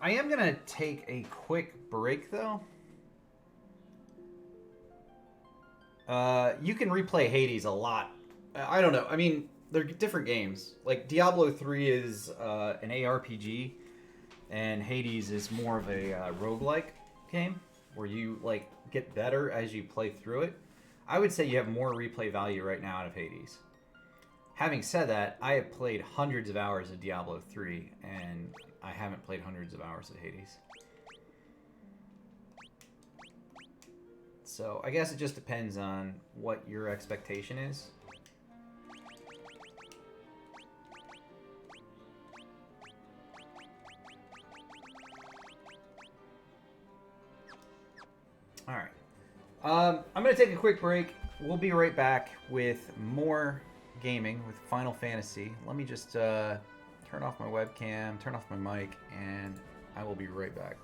I am gonna take a quick break though. You can replay Hades a lot. I don't know. I mean, they're different games. Like Diablo 3 is an ARPG, and Hades is more of a roguelike game where you like get better as you play through it. I would say you have more replay value right now out of Hades. Having said that, I have played hundreds of hours of Diablo 3, and I haven't played hundreds of hours of Hades. So I guess it just depends on what your expectation is. All right. I'm going to take a quick break. We'll be right back with more gaming with Final Fantasy. Let me just turn off my webcam, turn off my mic, and I will be right back.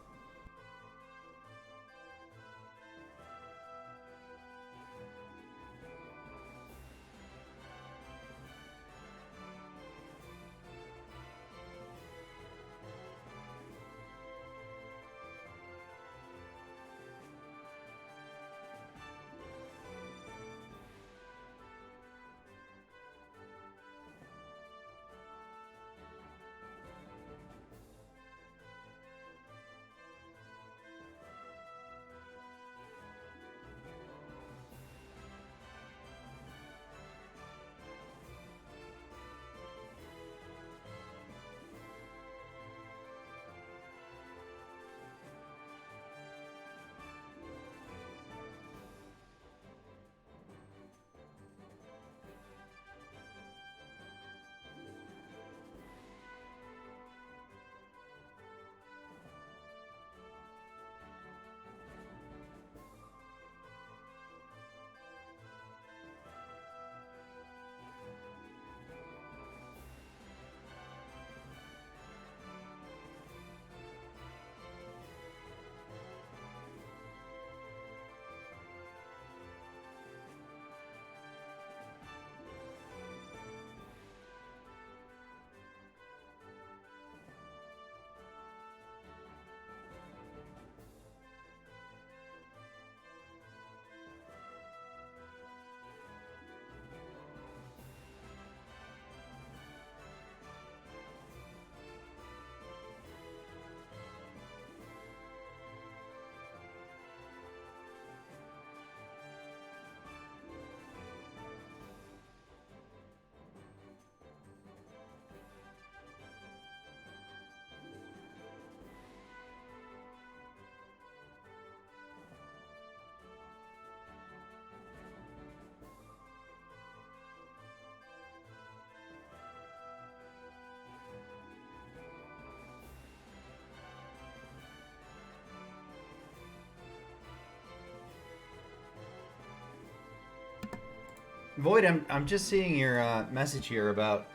Void, I'm just seeing your message here about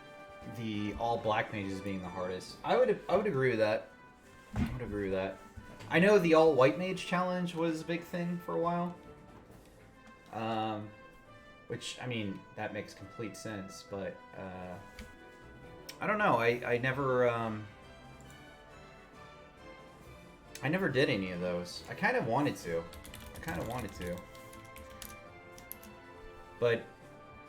the all black mages being the hardest. I would agree with that. I would agree with that. I know the all white mage challenge was a big thing for a while. Um, which I mean that makes complete sense, but I don't know. I never did any of those. I kind of wanted to. But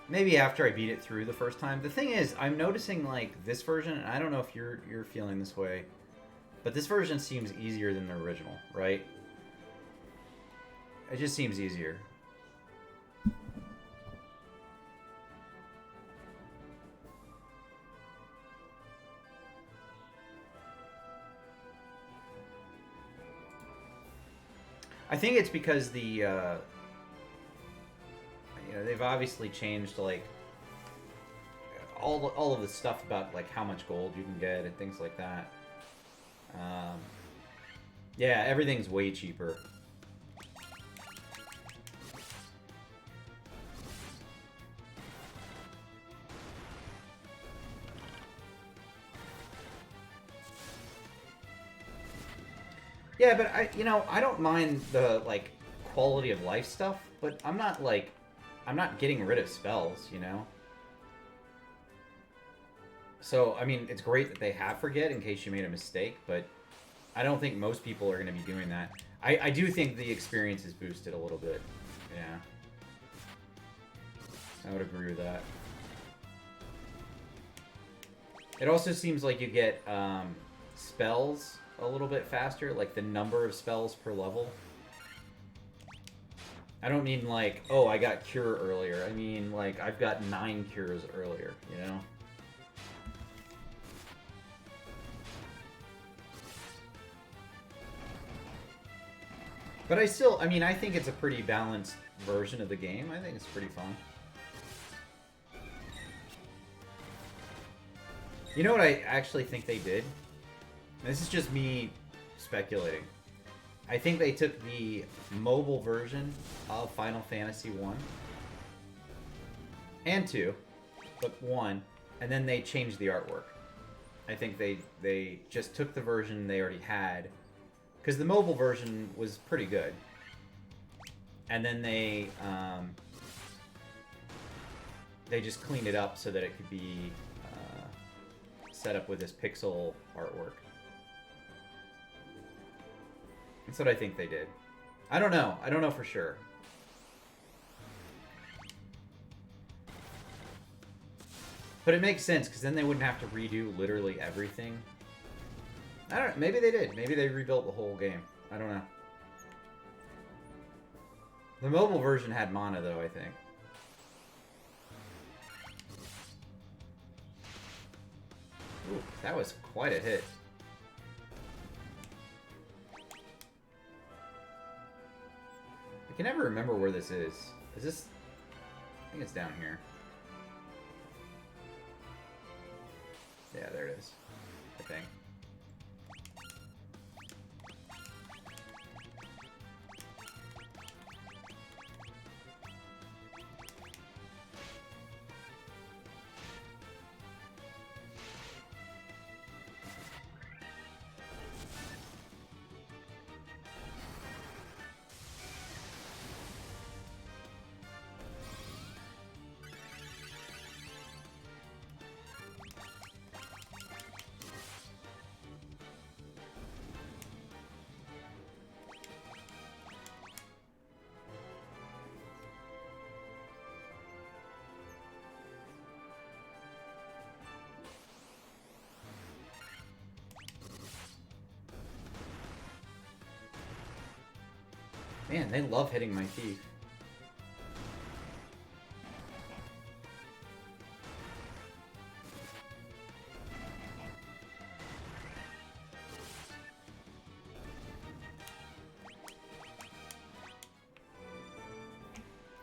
maybe after I beat it through the first time. The thing is, I'm noticing like this version, and I don't know if you're feeling this way, but this version seems easier than the original, right? It just seems easier. I think it's because they've obviously changed like all of the stuff about like how much gold you can get and things like that. Um, yeah, everything's way cheaper. Yeah, but I don't mind the like quality of life stuff, but I'm not getting rid of spells. So, I mean, it's great that they have forget in case you made a mistake, but I don't think most people are going to be doing that. I do think the experience is boosted a little bit. Yeah. I would agree with that. It also seems like you get spells a little bit faster, like the number of spells per level. I don't mean like, oh, I got cure earlier. I mean like I've got 9 cures earlier, you know? But I mean, I think it's a pretty balanced version of the game. I think it's pretty fun. You know what I actually think they did? This is just me speculating. I think they took the mobile version of Final Fantasy 1 and 2, but 1, and then they changed the artwork. I think they just took the version they already had, because the mobile version was pretty good. And then they just cleaned it up so that it could be set up with this pixel artwork. That's what I think they did. I don't know. I don't know for sure. But it makes sense, because then they wouldn't have to redo literally everything. I don't know. Maybe they did. Maybe they rebuilt the whole game. I don't know. The mobile version had mana, though, I think. Ooh, that was quite a hit. I can never remember where this is. Is this... I think it's down here. Yeah, there it is. I think. Man, they love hitting my thief.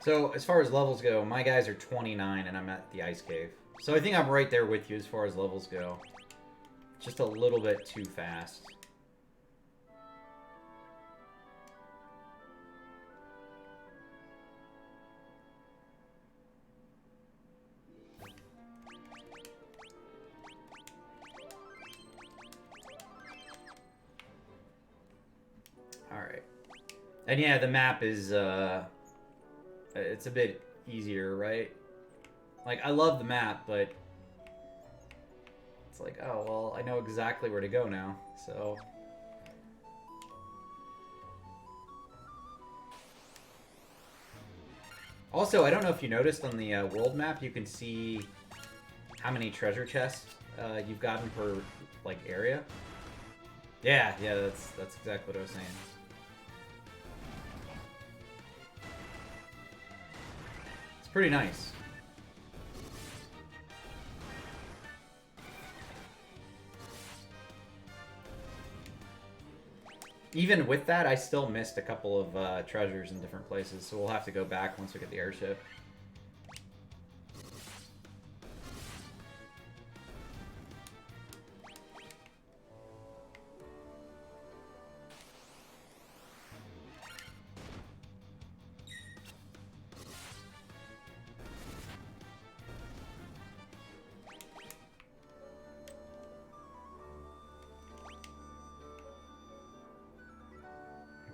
So, as far as levels go, my guys are 29 and I'm at the Ice Cave. So I think I'm right there with you as far as levels go. Just a little bit too fast. Alright. And yeah, the map is, it's a bit easier, right? Like, I love the map, but it's like, oh, well, I know exactly where to go now, so... Also, I don't know if you noticed on the world map, you can see how many treasure chests you've gotten per, like, area. Yeah, that's exactly what I was saying. It's pretty nice. Even with that, I still missed a couple of treasures in different places, so we'll have to go back once we get the airship.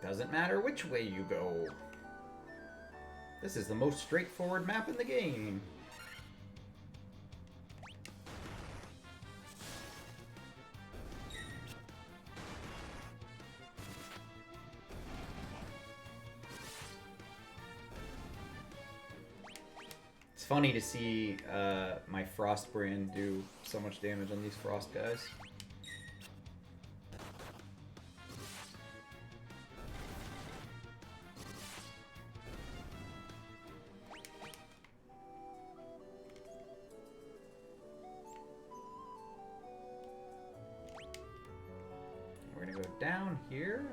Doesn't matter which way you go. This is the most straightforward map in the game. funny to see my Frost brand do so much damage on these Frost guys. We're gonna go down here.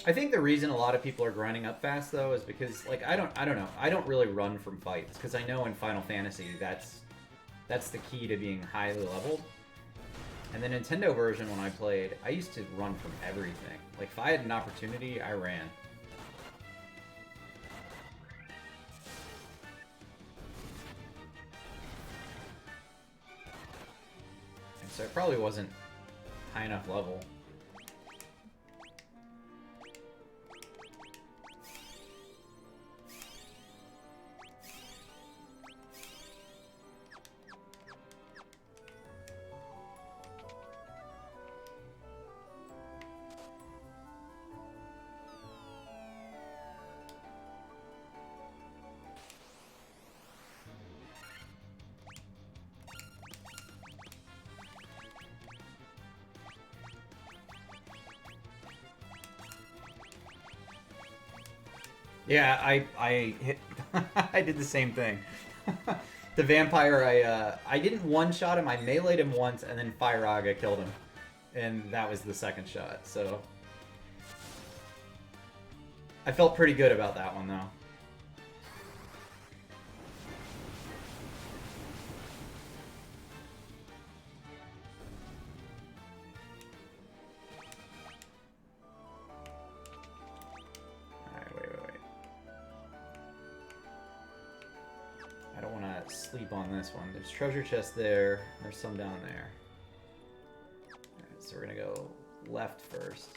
I think the reason a lot of people are grinding up fast though is because like I don't know. I don't really run from fights because I know in Final Fantasy that's the key to being highly leveled. And the Nintendo version when I played, I used to run from everything. Like if I had an opportunity, I ran. And so I probably wasn't high enough level. Yeah, I hit I did the same thing. The vampire, I didn't one-shot him, I melee'd him once, and then Firaga killed him. And that was the second shot, so... I felt pretty good about that one, though. Sleep on this one. There's treasure chest there. There's some down there. Alright, so we're gonna go left first.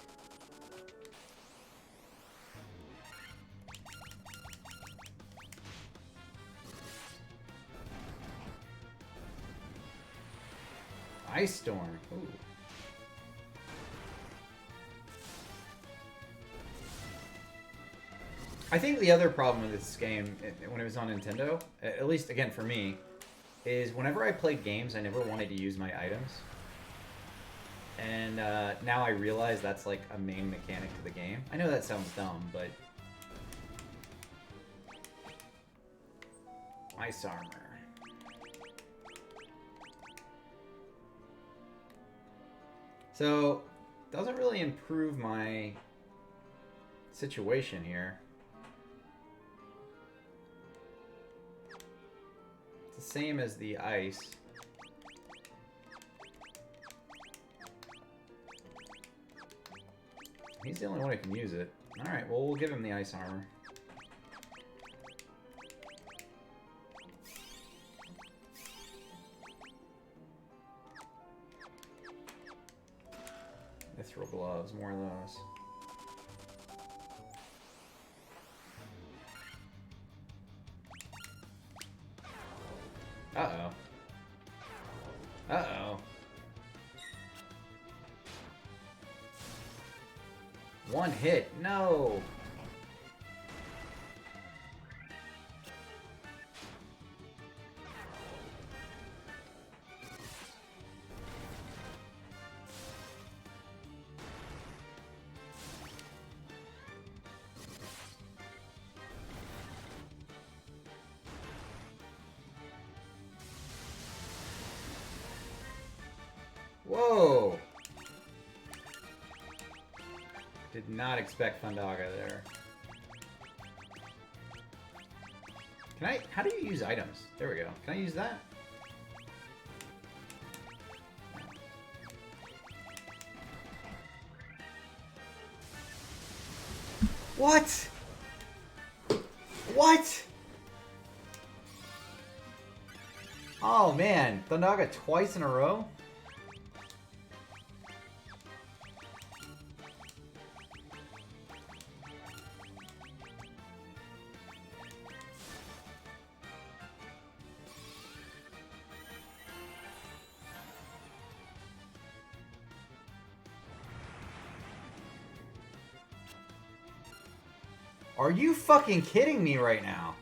Ice Storm. Ooh. I think the other problem with this game, when it was on Nintendo, at least again for me, is whenever I played games, I never wanted to use my items. And now I realize that's like a main mechanic to the game. I know that sounds dumb, but... Ice armor. So, doesn't really improve my situation here. It's the same as the ice. He's the only one who can use it. Alright, well, we'll give him the ice armor. Mithril gloves, more of those. Uh-oh. Uh-oh. One hit. No! Whoa! Did not expect Thundaga there. Can I... How do you use items? There we go. Can I use that? What? What? Oh man, Thundaga twice in a row? Are you fucking kidding me right now?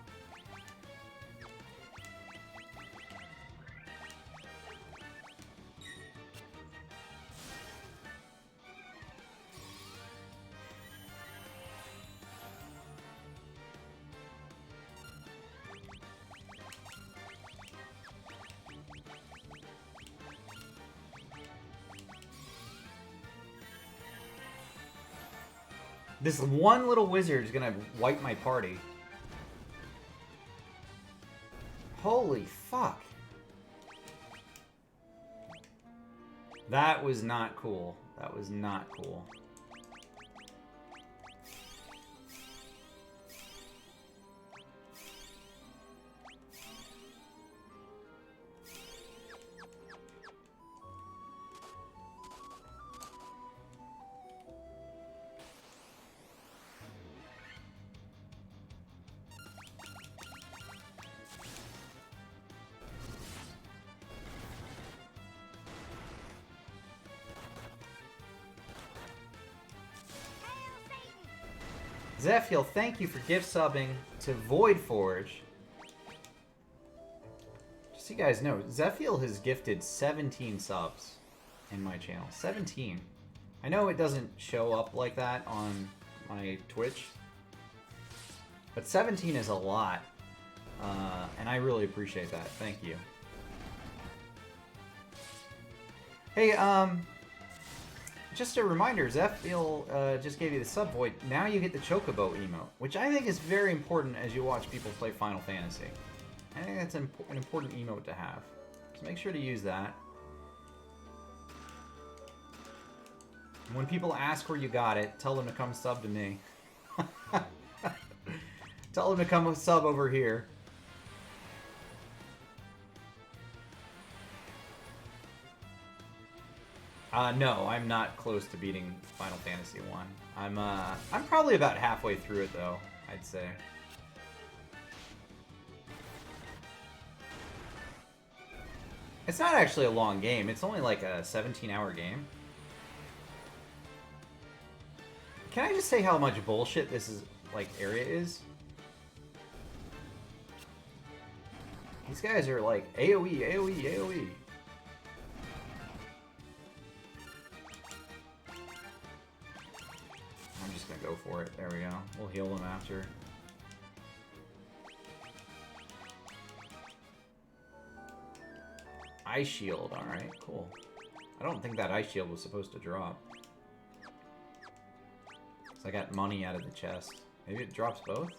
This one little wizard is gonna wipe my party. Holy fuck. That was not cool. That was not cool. Zephiel, thank you for gift subbing to Void Forge. Just so you guys know, Zephiel has gifted 17 subs in my channel. 17. I know it doesn't show up like that on my Twitch, but 17 is a lot, and I really appreciate that. Thank you. Hey, just a reminder, Zephiel just gave you the sub void. Now you get the Chocobo emote, which I think is very important as you watch people play Final Fantasy. I think that's an important emote to have. So make sure to use that. And when people ask where you got it, tell them to come sub to me. Tell them to come sub over here. No, I'm not close to beating Final Fantasy 1. I'm probably about halfway through it though, I'd say. It's not actually a long game. It's only like a 17-hour game. Can I just say how much bullshit this area is? These guys are like AoE, AoE, AoE. I'm just gonna go for it. There we go. We'll heal them after. Ice shield, alright, cool. I don't think that ice shield was supposed to drop. So I got money out of the chest. Maybe it drops both?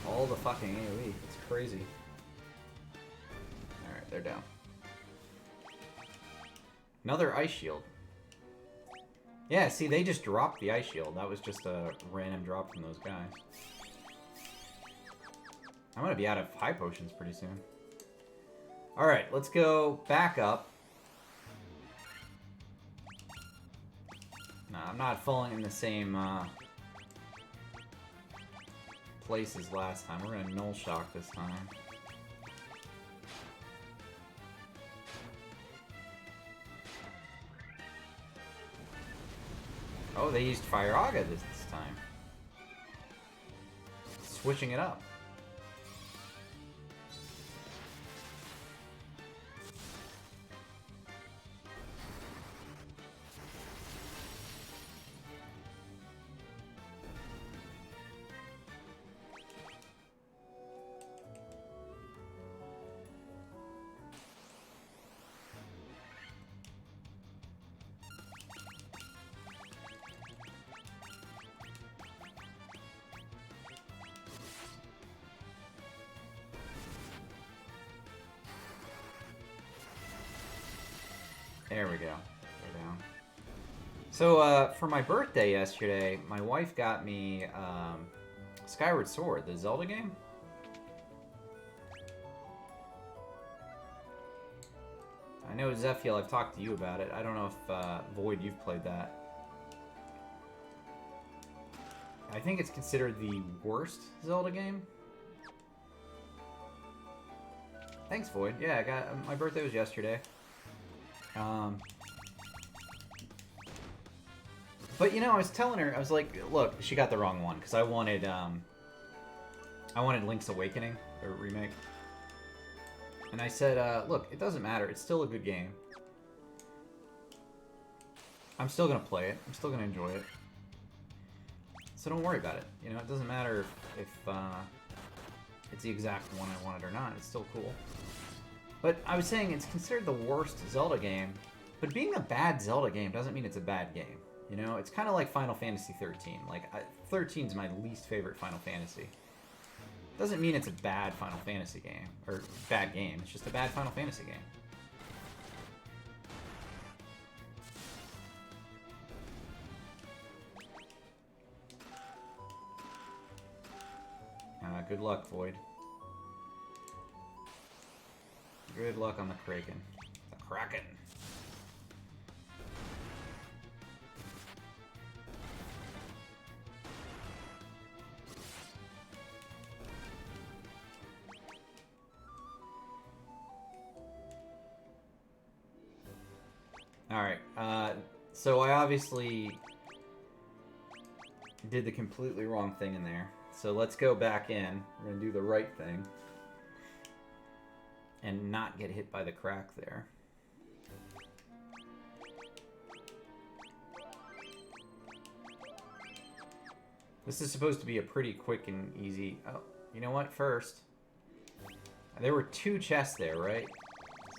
All the fucking AoE. It's crazy. Alright, they're down. Another ice shield. Yeah, see, they just dropped the ice shield. That was just a random drop from those guys. I'm gonna be out of high potions pretty soon. Alright, let's go back up. No, I'm not falling in the same places last time. We're gonna null shock this time. Oh, they used Firaga this time. Switching it up. There we go. They're down. So, for my birthday yesterday, my wife got me Skyward Sword, the Zelda game. I know, Zephiel, I've talked to you about it. I don't know if, Void, you've played that. I think it's considered the worst Zelda game. Thanks, Void. Yeah, I got my birthday was yesterday. But you know, I was telling her, I was like, look, she got the wrong one because I wanted Link's Awakening, the remake. And I said, look, it doesn't matter. It's still a good game. I'm still gonna play it. I'm still gonna enjoy it. So don't worry about it. You know, it doesn't matter if it's the exact one I wanted or not. It's still cool. But I was saying it's considered the worst Zelda game. But being a bad Zelda game doesn't mean it's a bad game. You know, it's kind of like Final Fantasy 13. Like, 13 is my least favorite Final Fantasy. Doesn't mean it's a bad Final Fantasy game. Or bad game. It's just a bad Final Fantasy game. Good luck, Void. Good luck on the Kraken. The Kraken. Alright, so I obviously did the completely wrong thing in there. So let's go back in. We're going to do the right thing. And not get hit by the crack there. This is supposed to be a pretty quick and easy... Oh, you know what? First, there were 2 chests there, right?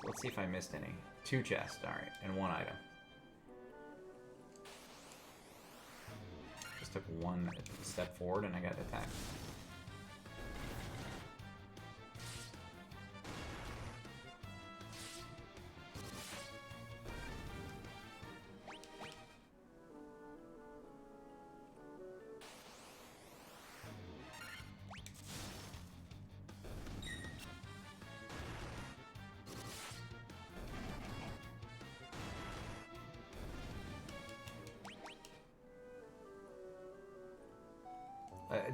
So let's see if I missed any. 2 chests, alright, and 1 item. Just took 1 step forward and I got attacked.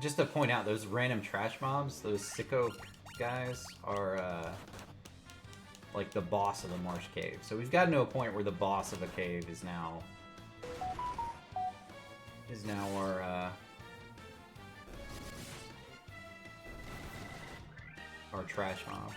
Just to point out, those random trash mobs, those sicko guys, are like the boss of the Marsh Cave. So we've gotten to a point where the boss of a cave is now our trash mob.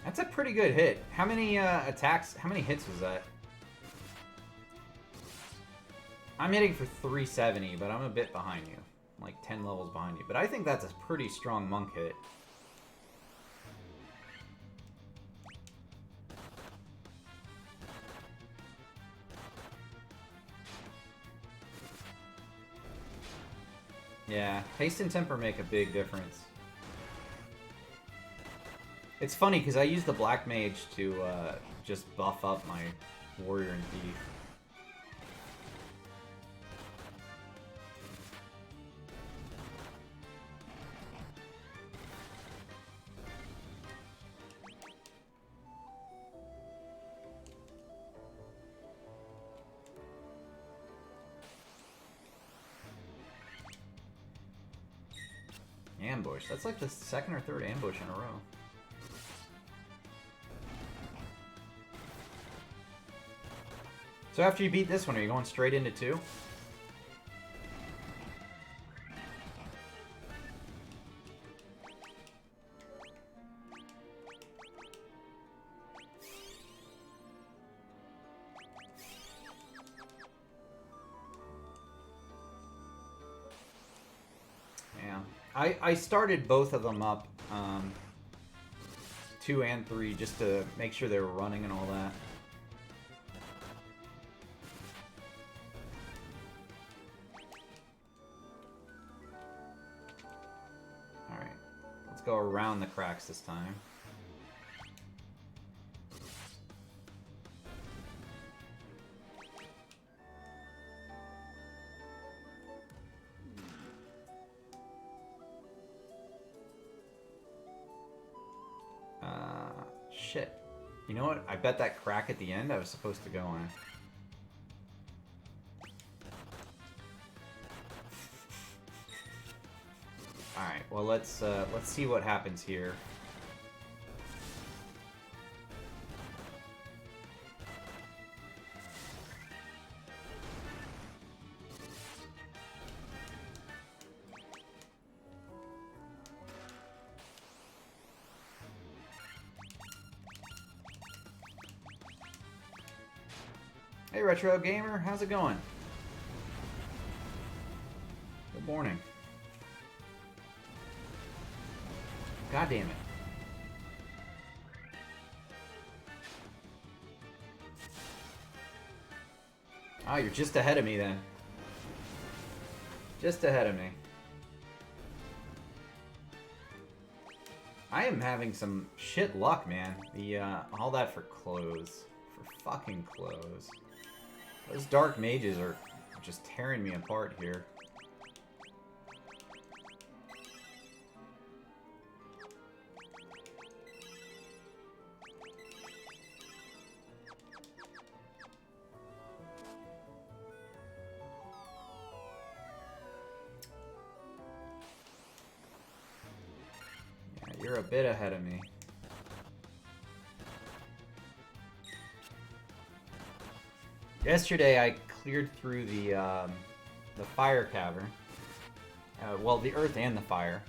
That's a pretty good hit. How many attacks, how many hits was that? I'm hitting for 370, but I'm a bit behind you. I'm like 10 levels behind you. But I think that's a pretty strong monk hit. Yeah, haste and temper make a big difference. It's funny, because I use the Black Mage to just buff up my Warrior and Thief. Ambush. That's like the 2nd or 3rd ambush in a row. So after you beat this one, are you going straight into 2? Yeah. I started both of them up 2 and 3 just to make sure they were running and all that. Alright, let's go around the cracks this time. Shit. You know what? I bet that crack at the end I was supposed to go in. Alright, well let's see what happens here. Hey Retro Gamer, how's it going? Good morning. God damn it. Oh, you're just ahead of me then. Just ahead of me. I am having some shit luck, man. The all that for clothes. For fucking clothes. Those dark mages are just tearing me apart here. Yeah, you're a bit ahead of me. Yesterday I cleared through the fire cavern. Well, the earth and the fire.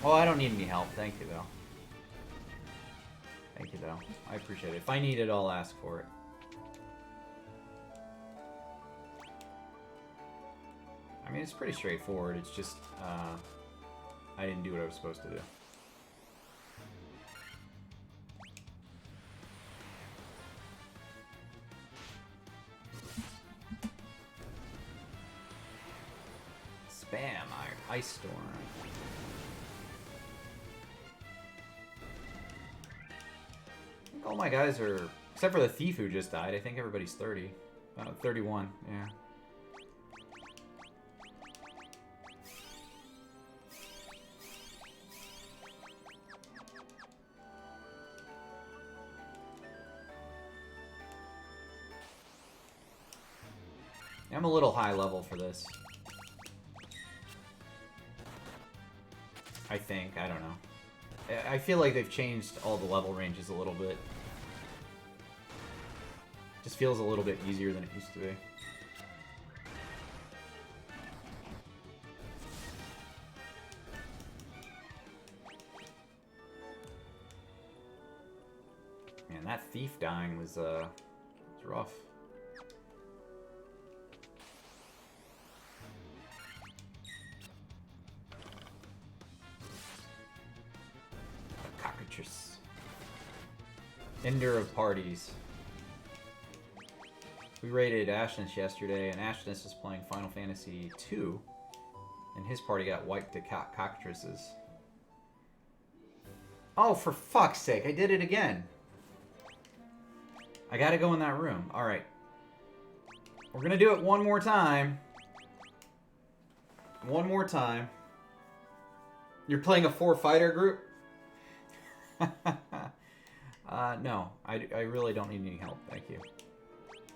Oh, I don't need any help. Thank you, though. Thank you, though. I appreciate it. If I need it, I'll ask for it. I mean, it's pretty straightforward. It's just, I didn't do what I was supposed to do. Spam, Ice Storm. I think all my guys are, except for the thief who just died, I think everybody's 30. 31, yeah. I'm a little high level for this. I think. I don't know. I feel like they've changed all the level ranges a little bit. Just feels a little bit easier than it used to be. Man, that thief dying was rough. Ender of parties. We raided Ashness yesterday, and Ashness is playing Final Fantasy II, and his party got wiped to cockatrices. Oh, for fuck's sake, I did it again. I gotta go in that room. Alright. We're gonna do it one more time. One more time. You're playing a 4-fighter group? No, I really don't need any help, thank you.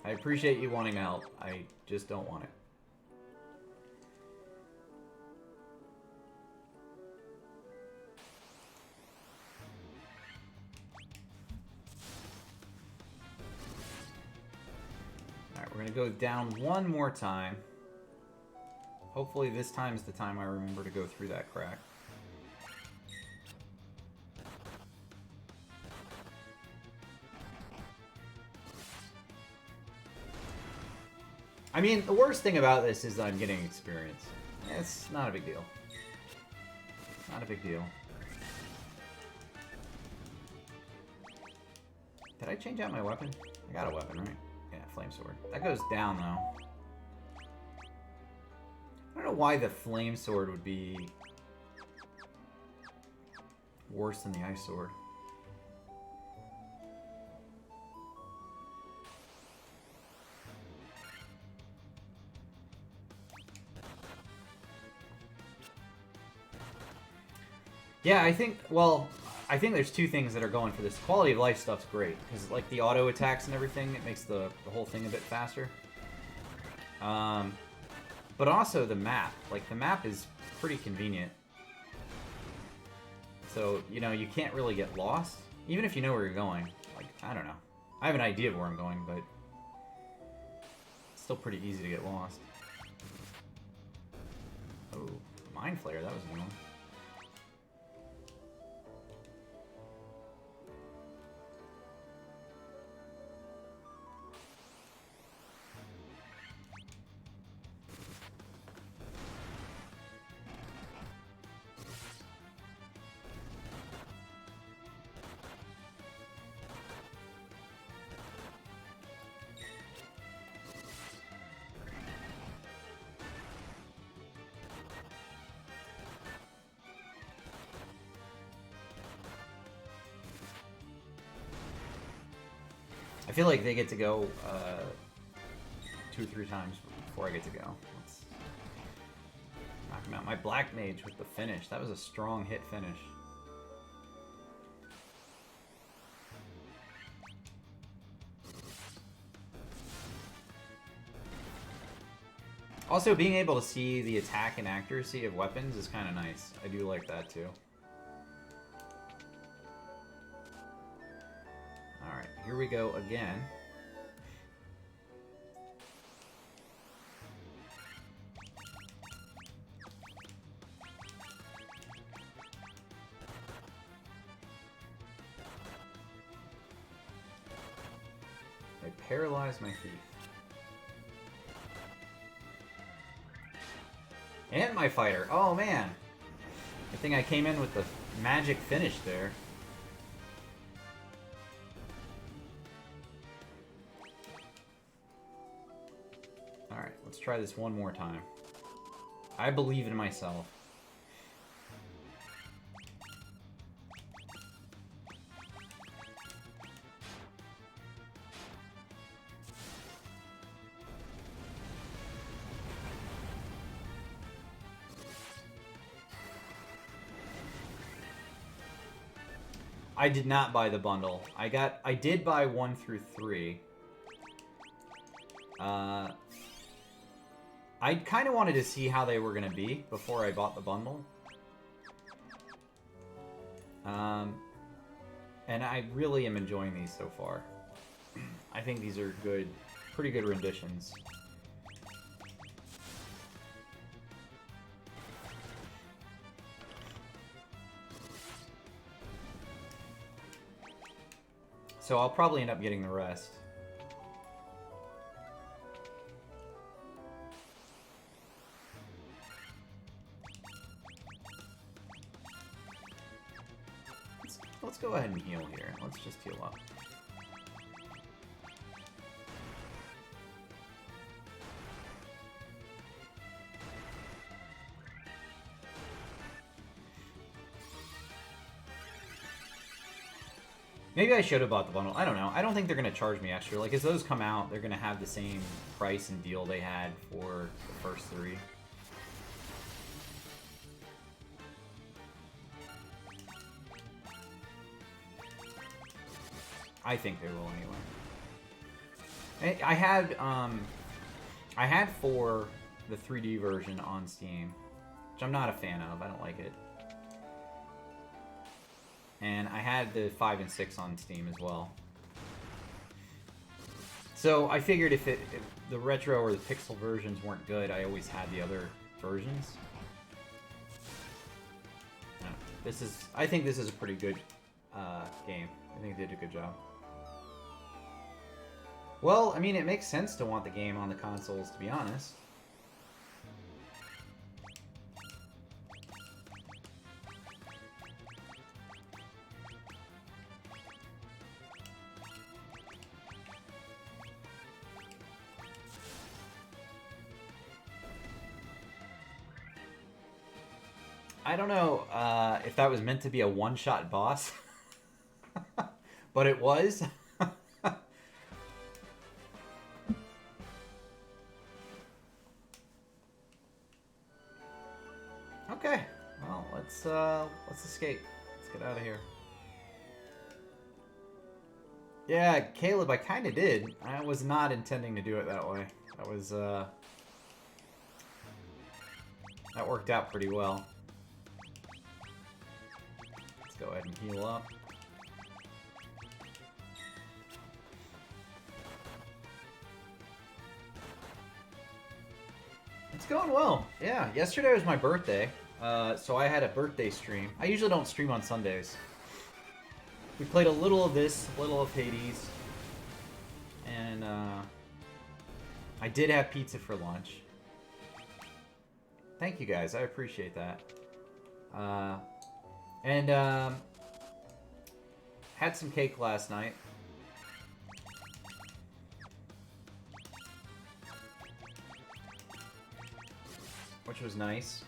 I appreciate you wanting help, I just don't want it. Alright, we're gonna go down one more time. Hopefully this time is the time I remember to go through that crack. I mean, the worst thing about this is that I'm getting experience. It's not a big deal. Not a big deal. Did I change out my weapon? I got a weapon, right? Yeah, flame sword. That goes down, though. I don't know why the flame sword would be worse than the ice sword. Yeah, I think, well, I think there's two things that are going for this. Quality of life stuff's great, because like the auto attacks and everything, it makes the whole thing a bit faster. But also the map. Like, the map is pretty convenient. So, you know, you can't really get lost, even if you know where you're going. Like, I don't know. I have an idea of where I'm going, but it's still pretty easy to get lost. Oh, Mind Flayer, that was a new one. I feel like they get to go 2 or 3 times before I get to go. Let's knock him out. My Black Mage with the finish. That was a strong hit finish. Also, being able to see the attack and accuracy of weapons is kind of nice. I do like that too. Alright, here we go again. I paralyzed my thief. And my fighter. Oh man. I think I came in with the magic finish there. Alright, let's try this one more time. I believe in myself. I did not buy the bundle. I did buy 1 through 3. I kind of wanted to see how they were going to be before I bought the bundle. And I really am enjoying these so far. I think these are good, pretty good renditions. So I'll probably end up getting the rest. Let's go ahead and heal here. Let's just heal up. Maybe I should have bought the bundle. I don't know. I don't think they're going to charge me extra. Like, as those come out, they're going to have the same price and deal they had for the first 3. I think they will anyway. I had for the 3D version on Steam, which I'm not a fan of. I don't like it. And I had the 5 and 6 on Steam as well. So I figured if the retro or the pixel versions weren't good, I always had the other versions. I think this is a pretty good game. I think they did a good job. Well, I mean, it makes sense to want the game on the consoles, to be honest. I don't know if that was meant to be a one-shot boss, but it was. Okay, well, let's escape. Let's get out of here. Yeah, Caleb, I kind of did. I was not intending to do it that way. That was that worked out pretty well. Let's go ahead and heal up. It's going well. Yeah, yesterday was my birthday, so I had a birthday stream. I usually don't stream on Sundays. We played a little of this, a little of Hades, and I did have pizza for lunch. Thank you guys, I appreciate that. And had some cake last night. Which was nice.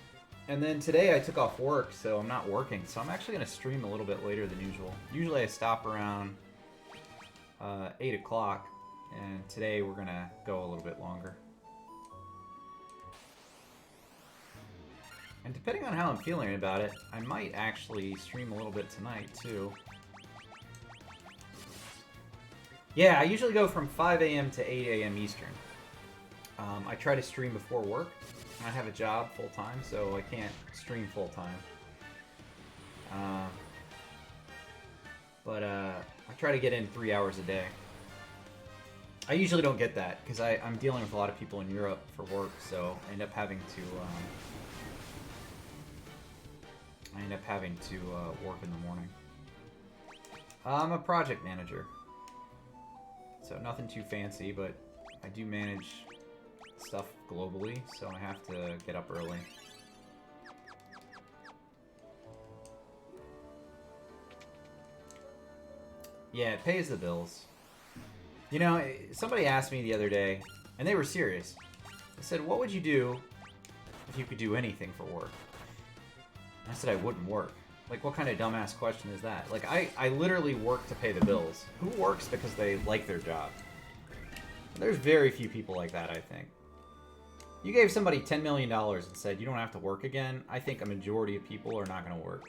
And then today I took off work, so I'm not working. So I'm actually going to stream a little bit later than usual. Usually I stop around 8 o'clock, and today we're going to go a little bit longer. And depending on how I'm feeling about it, I might actually stream a little bit tonight, too. Yeah, I usually go from 5 a.m. to 8 a.m. Eastern. I try to stream before work. I have a job full-time, so I can't stream full-time. But I try to get in 3 hours a day. I usually don't get that, because I'm dealing with a lot of people in Europe for work, so I end up having to work in the morning. I'm a project manager. So nothing too fancy, but I do manage stuff globally, so I have to get up early. Yeah, it pays the bills. You know, somebody asked me the other day, and they were serious. They said, what would you do if you could do anything for work? And I said I wouldn't work. Like, what kind of dumbass question is that? Like, I literally work to pay the bills. Who works because they like their job? There's very few people like that, I think. You gave somebody $10 million and said you don't have to work again, I think a majority of people are not going to work.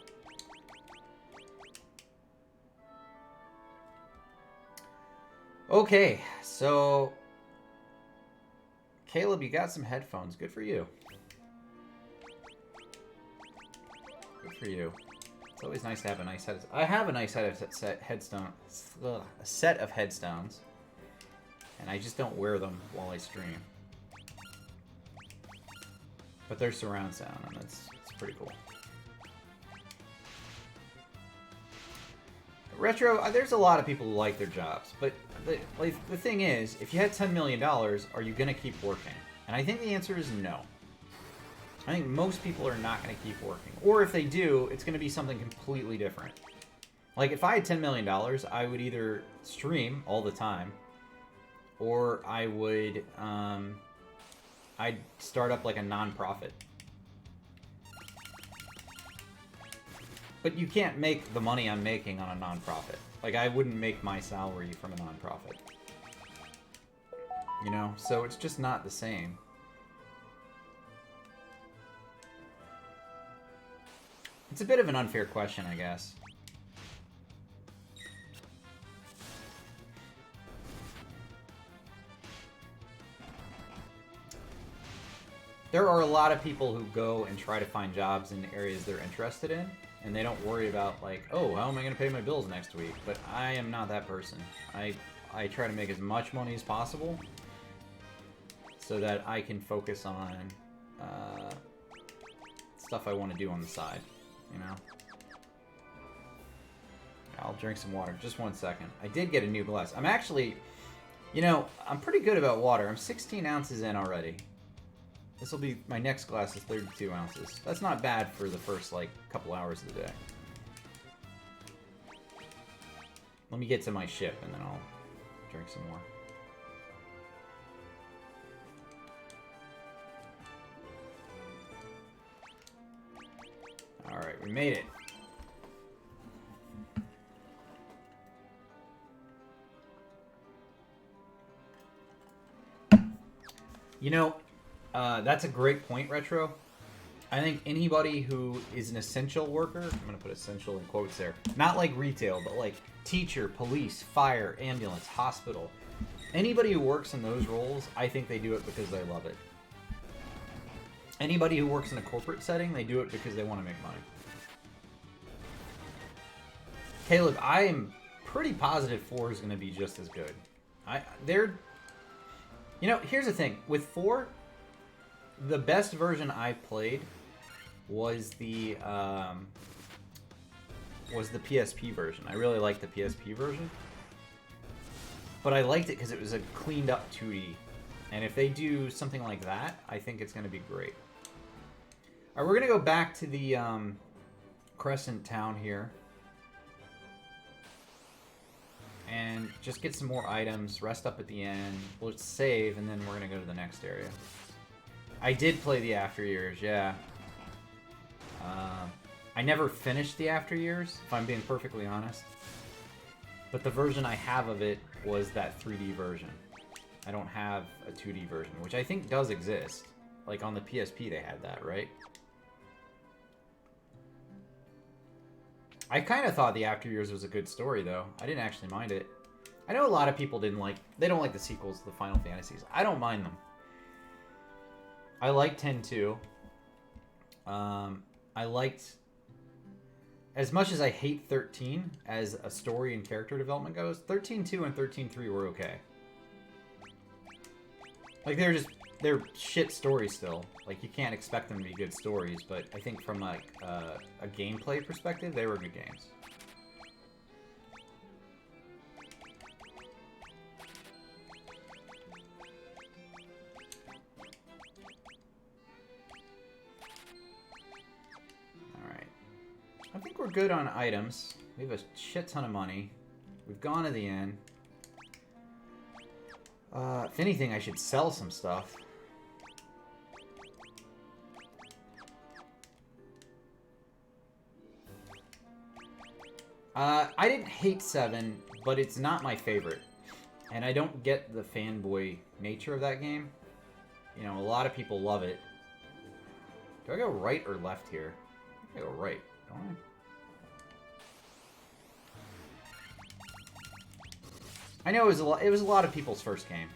Okay, so... Caleb, you got some headphones. Good for you. Good for you. It's always nice to have a nice head. I have a nice set of headstones, and I just don't wear them while I stream. But they're surround sound, and it's pretty cool. Retro, there's a lot of people who like their jobs, but the thing is, if you had $10 million, are you going to keep working? And I think the answer is no. I think most people are not going to keep working. Or if they do, it's going to be something completely different. Like, if I had $10 million, I would either stream all the time, or I would, I'd start up like a non-profit. But you can't make the money I'm making on a non-profit. Like, I wouldn't make my salary from a non-profit. You know? So it's just not the same. It's a bit of an unfair question, I guess. There are a lot of people who go and try to find jobs in areas they're interested in, and they don't worry about, like, oh, how am I going to pay my bills next week? But I am not that person. I try to make as much money as possible so that I can focus on stuff I want to do on the side, you know? I'll drink some water. Just 1 second. I did get a new glass. I'm actually, you know, I'm pretty good about water. I'm 16 ounces in already. This will be, my next glass is 32 ounces. That's not bad for the first, like, couple hours of the day. Let me get to my ship, and then I'll drink some more. Alright, we made it. You know, that's a great point, Retro. I think anybody who is an essential worker, I'm going to put essential in quotes there, not like retail, but like teacher, police, fire, ambulance, hospital. Anybody who works in those roles, I think they do it because they love it. Anybody who works in a corporate setting, they do it because they want to make money. Caleb, I am pretty positive 4 is going to be just as good. You know, here's the thing. With 4, the best version I played was the PSP version. I really liked the PSP version. But I liked it because it was a cleaned up 2D. And if they do something like that, I think it's going to be great. All right, we're going to go back to the Crescent Town here. And just get some more items, rest up at the end. We'll save, and then we're going to go to the next area. I did play the After Years, yeah. I never finished the After Years, if I'm being perfectly honest. But the version I have of it was that 3D version. I don't have a 2D version, which I think does exist. Like on the PSP they had that, right? I kind of thought the After Years was a good story, though. I didn't actually mind it. I know a lot of people they don't like the sequels to the Final Fantasies. I don't mind them. I like 10-2. I liked... As much as I hate 13 as a story and character development goes, 13-2 and 13-3 were okay. Like, they're shit stories still. Like, you can't expect them to be good stories, but I think from, like, a gameplay perspective, they were good games. Alright. I think we're good on items. We have a shit ton of money. We've gone to the inn. If anything, I should sell some stuff. I didn't hate 7, but it's not my favorite. And I don't get the fanboy nature of that game. You know, a lot of people love it. Do I go right or left here? I think I go right, don't I? I know it was a lot of people's first game.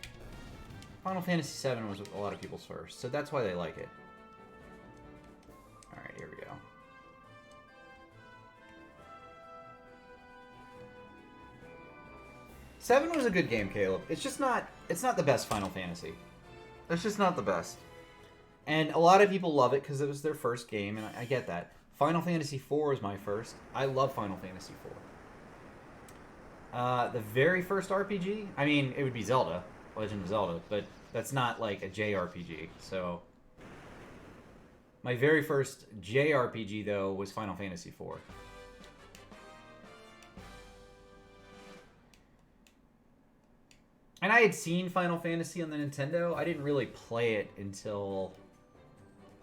Final Fantasy VII was a lot of people's first, so that's why they like it. Alright, here we go. Seven was a good game, Caleb. It's just not... It's not the best Final Fantasy. It's just not the best. And a lot of people love it because it was their first game, and I get that. Final Fantasy IV was my first. I love Final Fantasy IV. The very first RPG, I mean, it would be Zelda, Legend of Zelda, but that's not like a JRPG, so... My very first JRPG, though, was Final Fantasy IV. And I had seen Final Fantasy on the Nintendo. I didn't really play it until...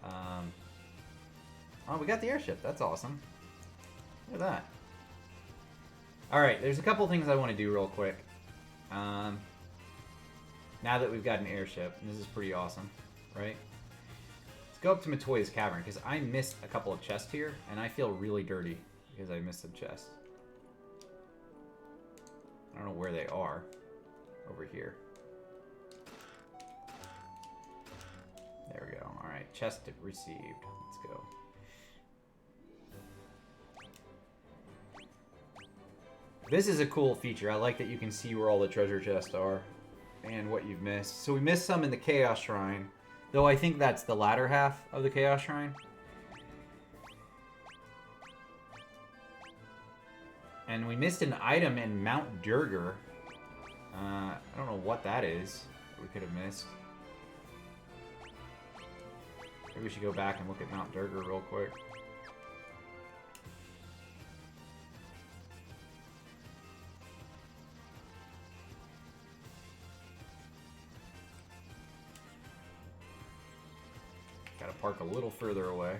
Oh, we got the airship. That's awesome. Look at that. Alright, there's a couple things I want to do real quick. Now that we've got an airship, and this is pretty awesome, right? Let's go up to Matoya's Cavern, because I missed a couple of chests here, and I feel really dirty because I missed some chests. I don't know where they are. Over here. There we go. Alright, chest received. Let's go. This is a cool feature. I like that you can see where all the treasure chests are and what you've missed. So we missed some in the Chaos Shrine, though I think that's the latter half of the Chaos Shrine. And we missed an item in Mount Durgar. I don't know what that is we could have missed. Maybe we should go back and look at Mount Durgar real quick. Gotta park a little further away.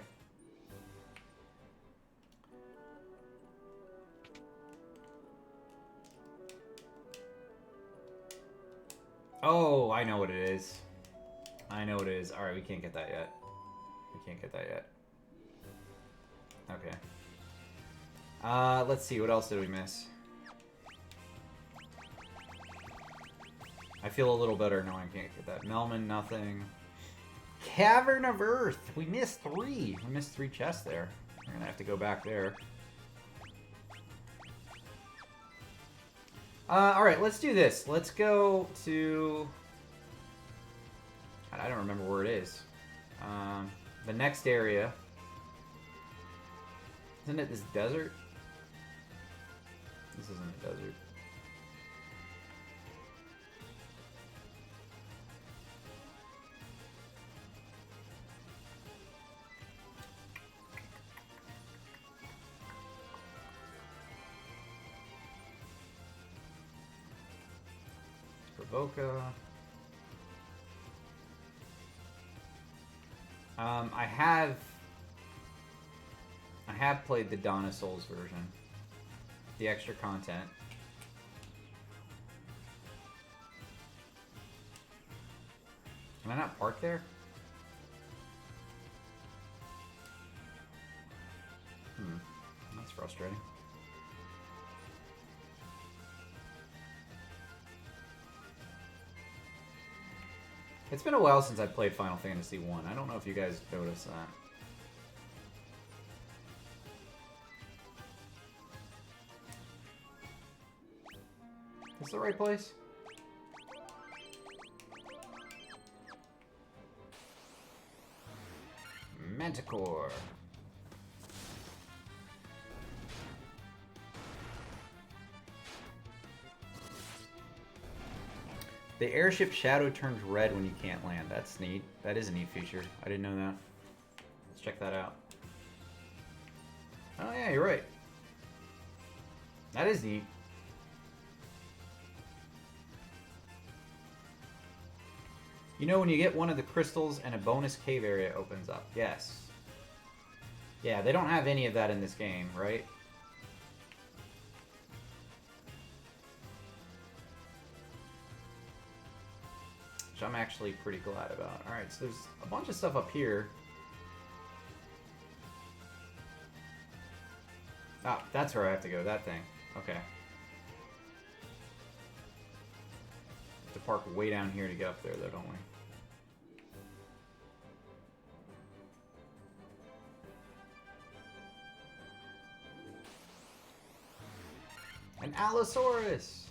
Oh, I know what it is. I know what it is. Alright, we can't get that yet. We can't get that yet. Okay. Let's see. What else did we miss? I feel a little better knowing I can't get that. Melman, nothing. Cavern of Earth. We missed 3. We missed 3 chests there. We're gonna have to go back there. Alright, let's do this. Let's go to... I don't remember where it is. The next area. Isn't it this desert? This isn't a desert. Provoca. I have played the Dawn of Souls version. The extra content. Can I not park there? That's frustrating. It's been a while since I played Final Fantasy 1. I don't know if you guys noticed that. Is this the right place? Manticore. The airship shadow turns red when you can't land. That's neat. That is a neat feature. I didn't know that. Let's check that out. Oh yeah, you're right. That is neat. You know when you get one of the crystals and a bonus cave area opens up. Yes. Yeah, they don't have any of that in this game, right? Which I'm actually pretty glad about. Alright, so there's a bunch of stuff up here. Ah, that's where I have to go, that thing. Okay. Have to park way down here to get up there, though, don't we? An Allosaurus!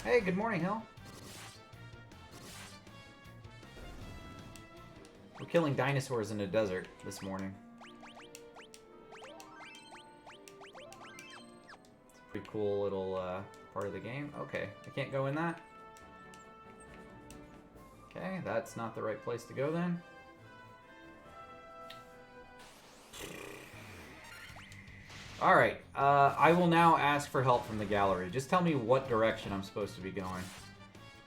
Hey, good morning, Hill. We're killing dinosaurs in the desert this morning. It's a pretty cool little part of the game. Okay, I can't go in that. Okay, that's not the right place to go then. Alright, I will now ask for help from the gallery. Just tell me what direction I'm supposed to be going.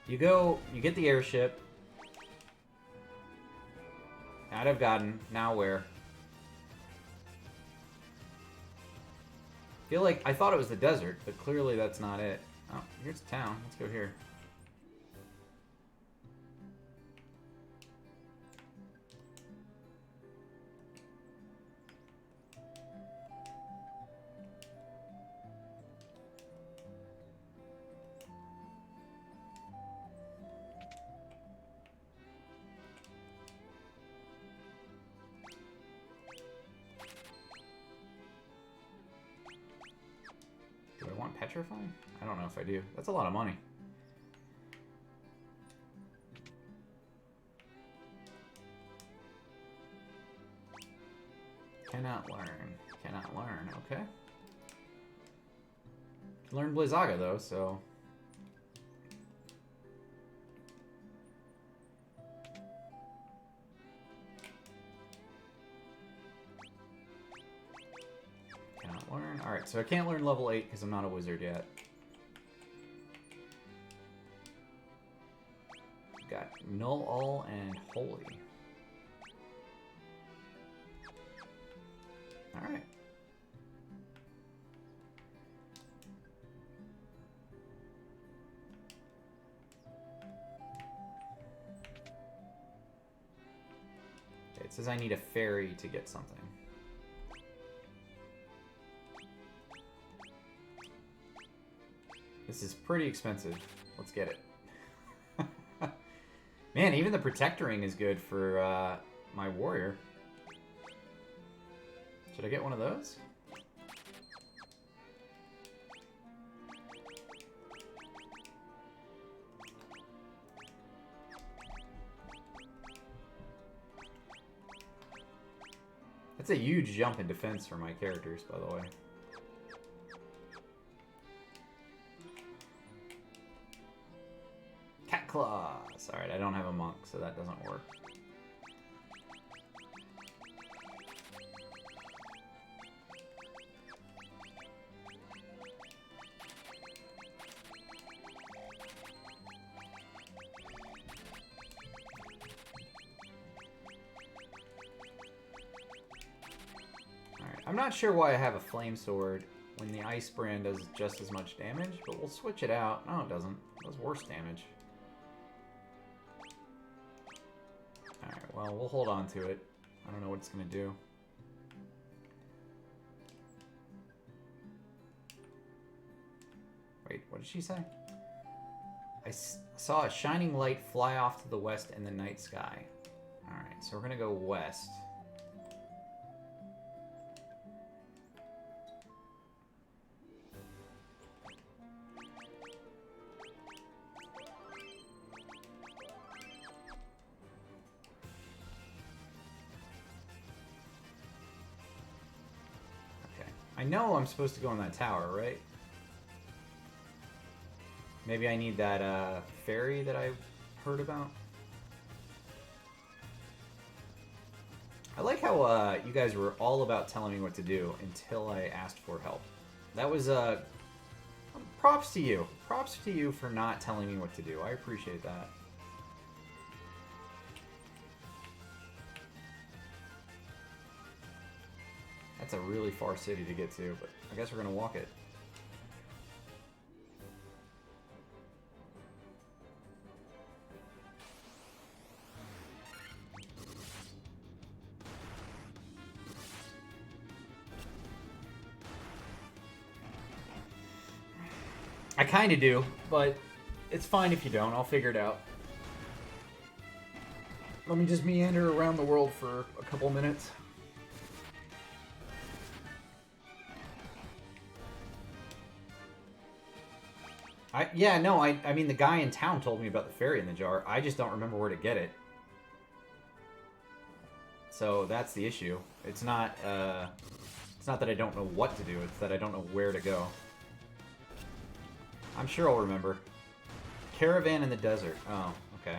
You get the airship. Out of Godden. Now where? I thought it was the desert, but clearly that's not it. Oh, here's town. Let's go here. Petrifying? I don't know if I do. That's a lot of money. Cannot learn. Cannot learn. Okay. Can learn Blizzaga though, so... Learn. Alright, so I can't learn level 8 because I'm not a wizard yet. Got Null All and Holy. Alright. says I need a ferry to get something. This is pretty expensive. Let's get it. Man, even the protectoring is good for my warrior. Should I get one of those? That's a huge jump in defense for my characters, by the way. Cat claws! Alright, I don't have a monk, so that doesn't work. I'm not sure why I have a flame sword when the ice brand does just as much damage, but we'll switch it out. No, it doesn't. It does worse damage. Alright, well, we'll hold on to it. I don't know what it's going to do. Wait, what did she say? I saw a shining light fly off to the west in the night sky. Alright, so we're going to go west. I know I'm supposed to go in that tower, right? Maybe I need that ferry that I heard about. I like how you guys were all about telling me what to do until I asked for help. That was props to you. Props to you for not telling me what to do. I appreciate that. That's a really far city to get to, but I guess we're gonna walk it. I kinda do, but it's fine if you don't. I'll figure it out. Let me just meander around the world for a couple minutes. I mean, the guy in town told me about the fairy in the jar. I just don't remember where to get it. So that's the issue. It's not that I don't know what to do. It's that I don't know where to go. I'm sure I'll remember. Caravan in the desert. Oh, okay.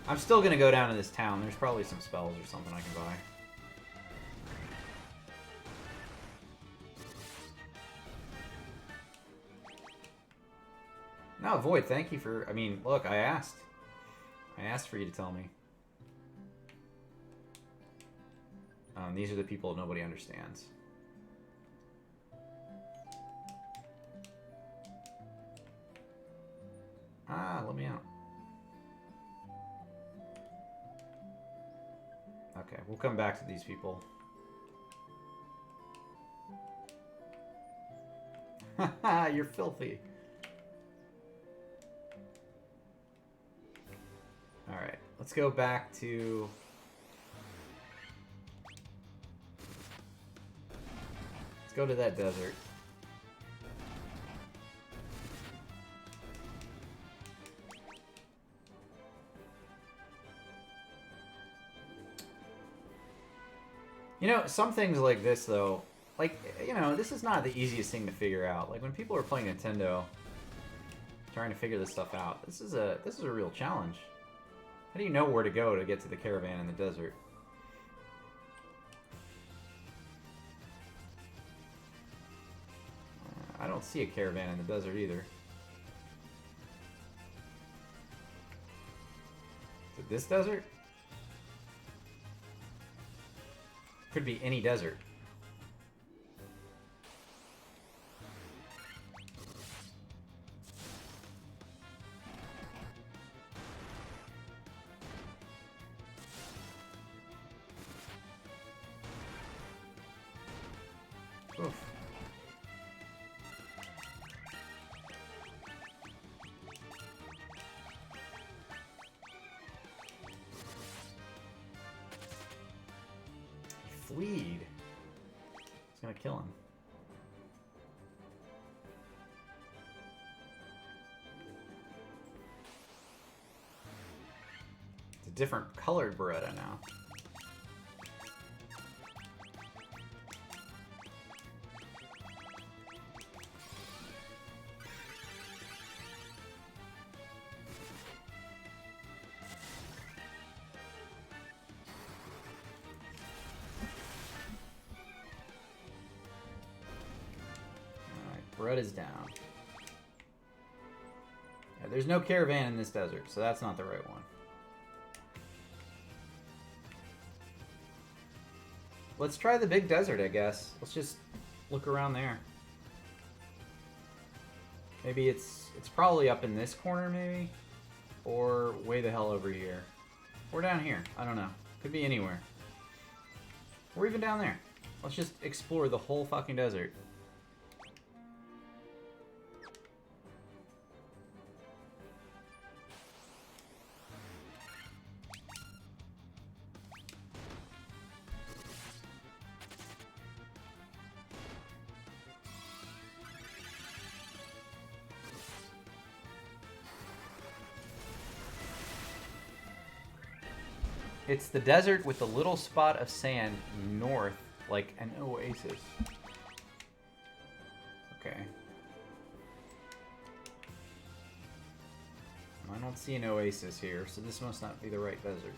I'm still going to go down to this town. There's probably some spells or something I can buy. No, Void, thank you for... I mean, look, I asked. I asked for you to tell me. These are the people nobody understands. Ah, let me out. Okay, we'll come back to these people. Haha, you're filthy. Alright, let's go back to... Let's go to that desert. You know, some things like this, though, like, you know, this is not the easiest thing to figure out. Like, when people are playing Nintendo, trying to figure this stuff out, this is a real challenge. How do you know where to go to get to the caravan in the desert? I don't see a caravan in the desert either. Is it this desert? Could be any desert. Oof. Fleed. It's gonna kill him. It's a different colored Beretta now. Beretta's down. Yeah, there's no caravan in this desert, so that's not the right one. Let's try the big desert, I guess. Let's just look around there. Maybe it's probably up in this corner, maybe? Or way the hell over here. Or down here. I don't know. Could be anywhere. Or even down there. Let's just explore the whole fucking desert. It's the desert with a little spot of sand north, like an oasis. Okay. I don't see an oasis here, so this must not be the right desert.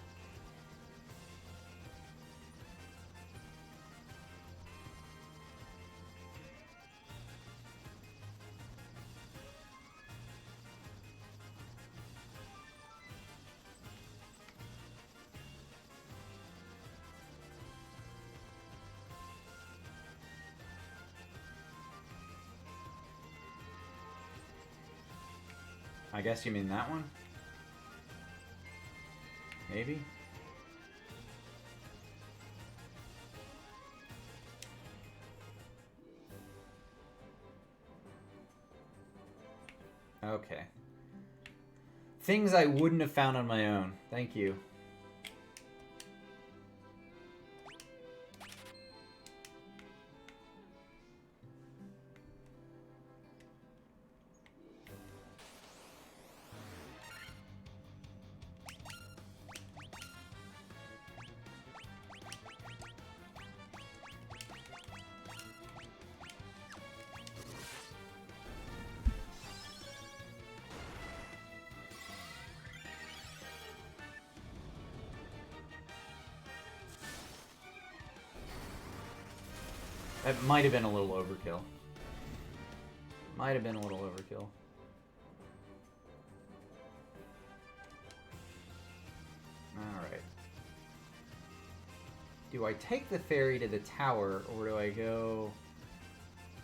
I guess you mean that one? Maybe? Okay. Things I wouldn't have found on my own. Thank you. That might have been a little overkill. Might have been a little overkill. Alright. Do I take the ferry to the tower, or do I go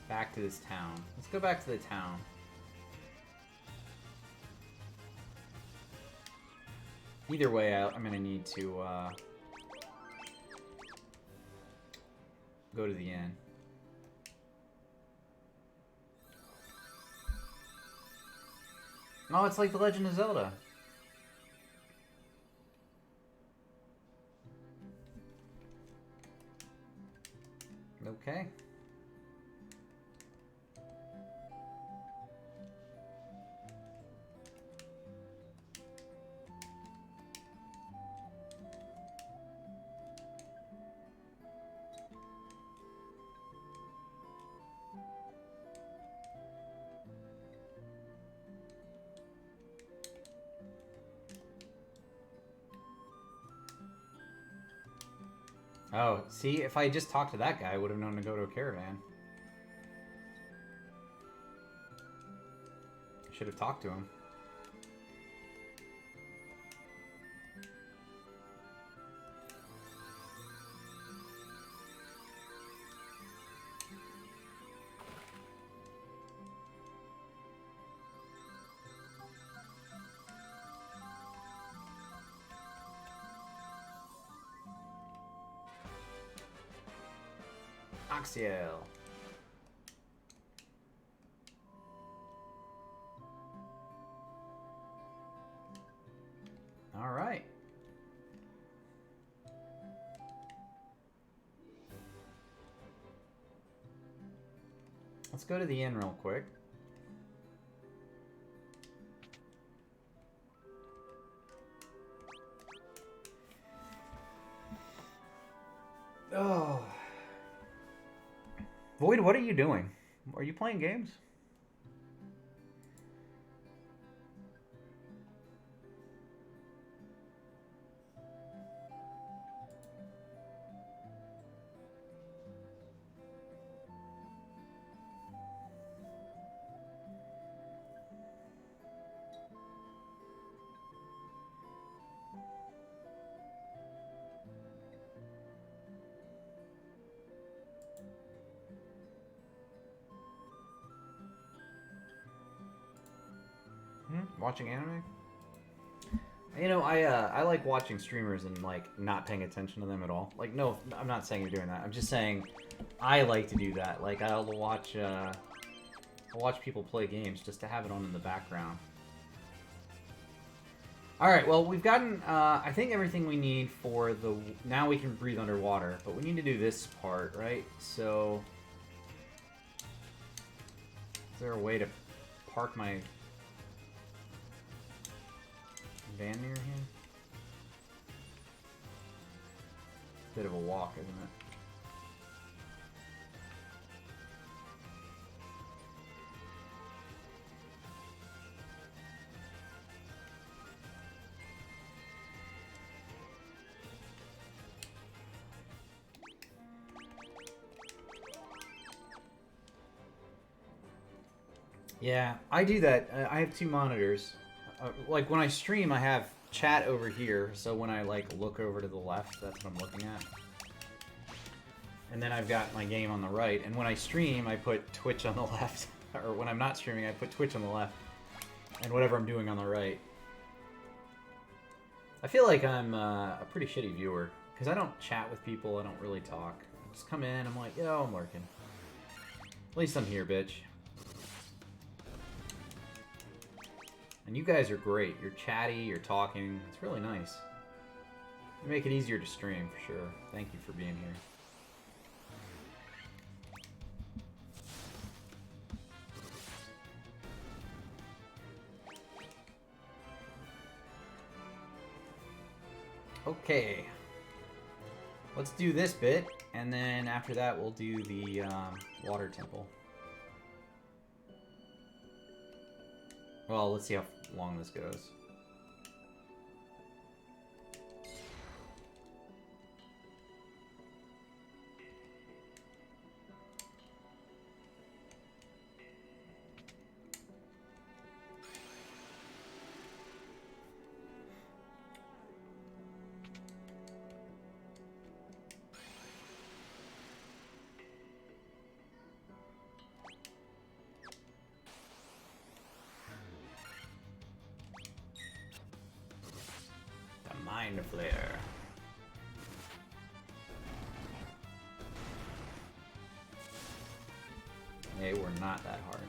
back to this town? Let's go back to the town. Either way, I'm going to need to go to the inn. Oh, it's like The Legend of Zelda. Okay. Oh, see, if I had just talked to that guy, I would have known to go to a caravan. I should have talked to him. Axiel. Let's go to the inn real quick. Oh. Void, what are you doing? Are you playing games? Watching anime? You know, I like watching streamers and like not paying attention to them at all. Like, no, I'm not saying you're doing that. I'm just saying I like to do that. Like, I'll watch people play games just to have it on in the background. All right, well, we've gotten I think everything we need for the now we can breathe underwater, but we need to do this part, right? So, is there a way to park my van near here? Bit of a walk, isn't it? Yeah, I do that. I have two monitors. Like when I stream, I have chat over here, so when I like look over to the left, that's what I'm looking at. And then I've got my game on the right. And when I stream, I put Twitch on the left. Or when I'm not streaming, I put Twitch on the left. And whatever I'm doing on the right. I feel like I'm a pretty shitty viewer. Because I don't chat with people, I don't really talk. I just come in, I'm like, yo, I'm working. At least I'm here, bitch. And you guys are great. You're chatty, you're talking. It's really nice. You make it easier to stream, for sure. Thank you for being here. Okay. Let's do this bit, and then after that we'll do the water temple. Well, let's see how long this goes. Mind Flare. They were not that hard.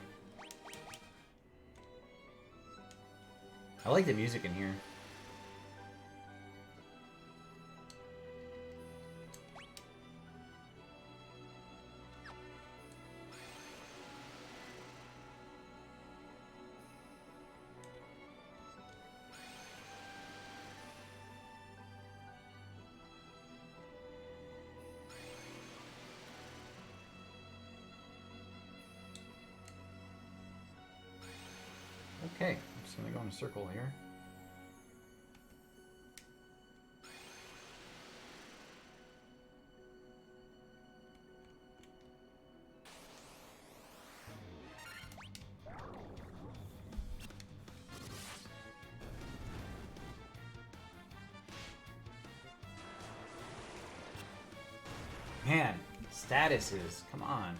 I like the music in here. Okay, I'm just gonna go in a circle here. Man, statuses, come on.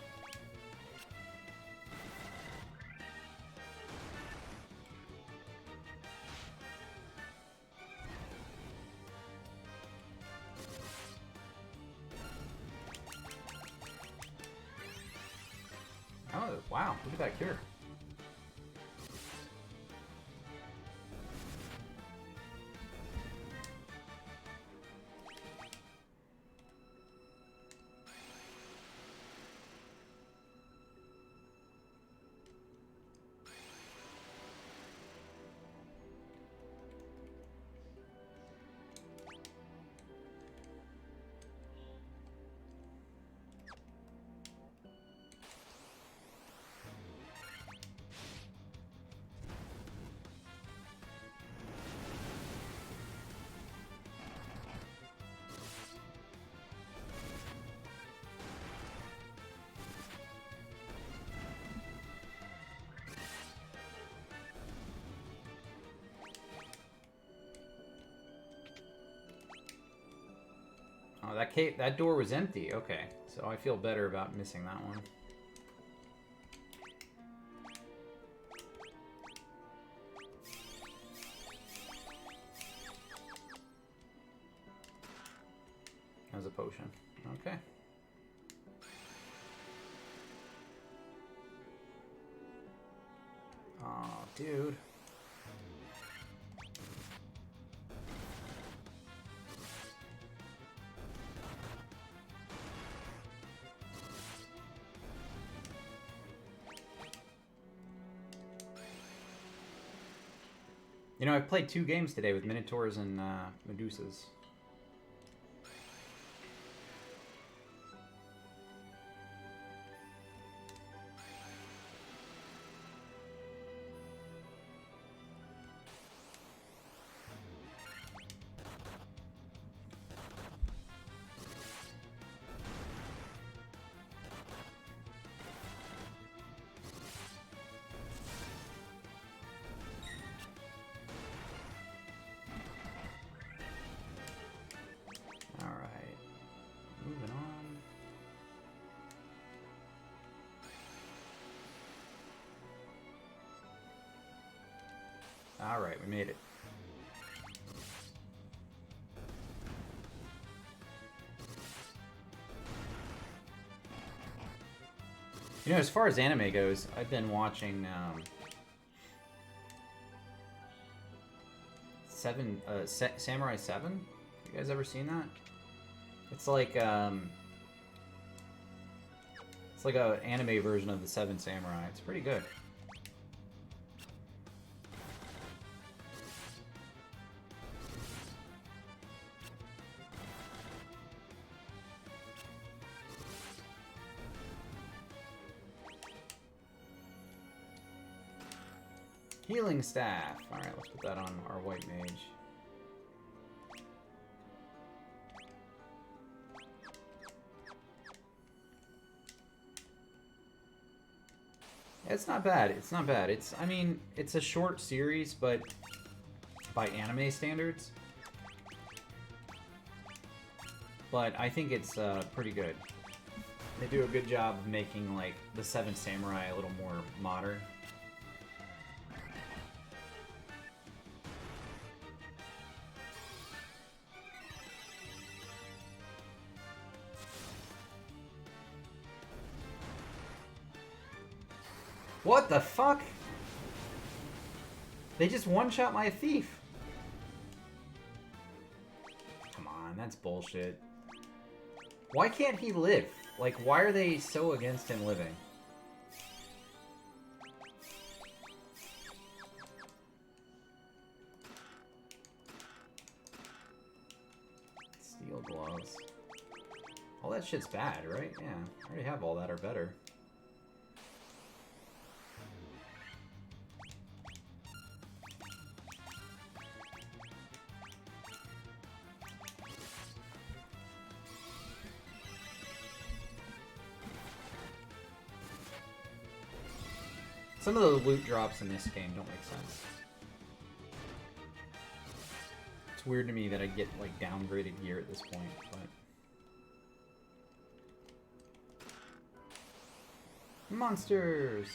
Oh, wow, look at that cure. Oh, that door was empty. Okay, so I feel better about missing that one. As a potion. Okay. Oh, dude. You know, I've played 2 games today with Minotaurs and Medusas. Alright, we made it. You know, as far as anime goes, I've been watching Samurai 7. You guys ever seen that? It's like an anime version of the Seven Samurai. It's pretty good. Healing staff. Alright, let's put that on our white mage. It's not bad. It's not bad. I mean, it's a short series, but by anime standards. But I think it's pretty good. They do a good job of making, like, the Seven Samurai a little more modern. What the fuck? They just one-shot my thief. Come on, that's bullshit. Why can't he live? Like, why are they so against him living? Steel gloves. All that shit's bad, right? Yeah, I already have all that or better. Some of the loot drops in this game don't make sense. It's weird to me that I get, like, downgraded gear at this point, but... Monsters!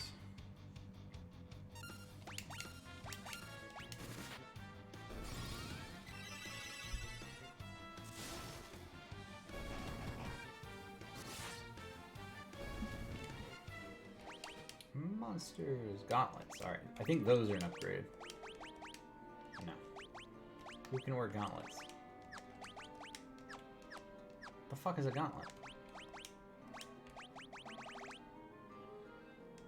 Monsters. Gauntlets. Alright. I think those are an upgrade. No. Who can wear gauntlets? The fuck is a gauntlet?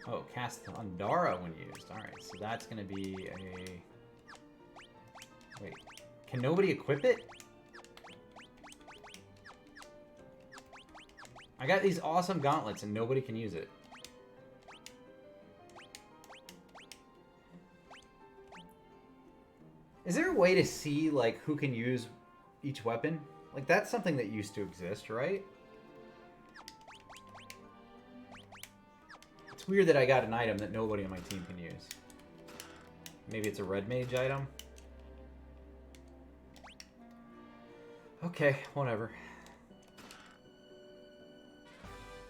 Oh, cast on Dara when used. Alright, so that's gonna be a... Wait. Can nobody equip it? I got these awesome gauntlets and nobody can use it. Is there a way to see, like, who can use each weapon? Like, that's something that used to exist, right? It's weird that I got an item that nobody on my team can use. Maybe it's a red mage item? Okay, whatever.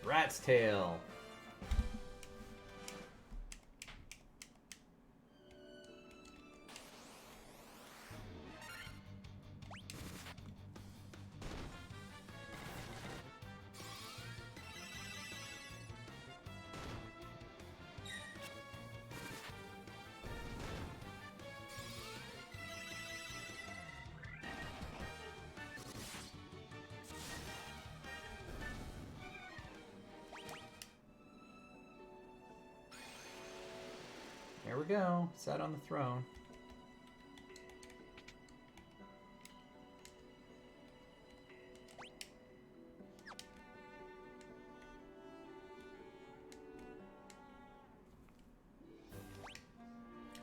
Rat's tail. There we go. Sat on the throne.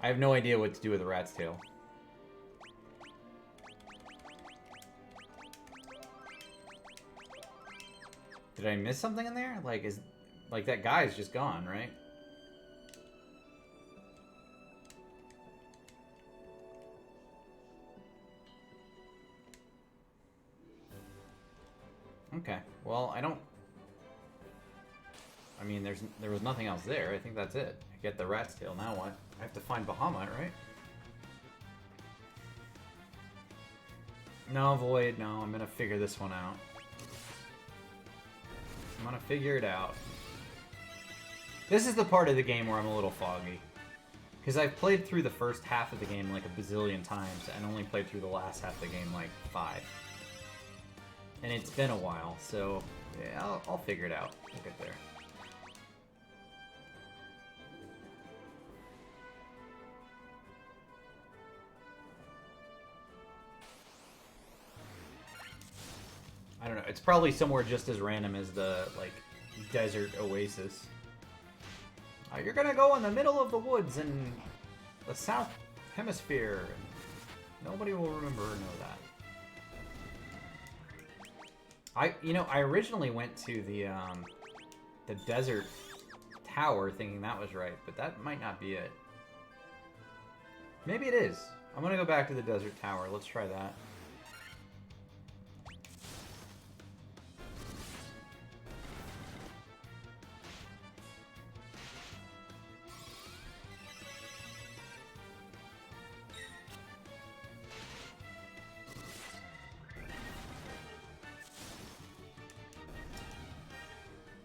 I have no idea what to do with a rat's tail. Did I miss something in there? Like that guy's just gone, right? Okay. Well, I mean, there was nothing else there. I think that's it. I get the rat's tail. Now what? I have to find Bahamut, right? No, Void. No, I'm gonna figure this one out. I'm gonna figure it out. This is the part of the game where I'm a little foggy. Because I've played through the first half of the game like a bazillion times and only played through the last half of the game like 5. And it's been a while, so yeah, I'll figure it out. We'll get there. I don't know. It's probably somewhere just as random as the, like, desert oasis. You're gonna go in the middle of the woods in the South Hemisphere. And nobody will remember or know that. I originally went to the desert tower thinking that was right, but that might not be it. Maybe it is. I'm gonna go back to the desert tower. Let's try that.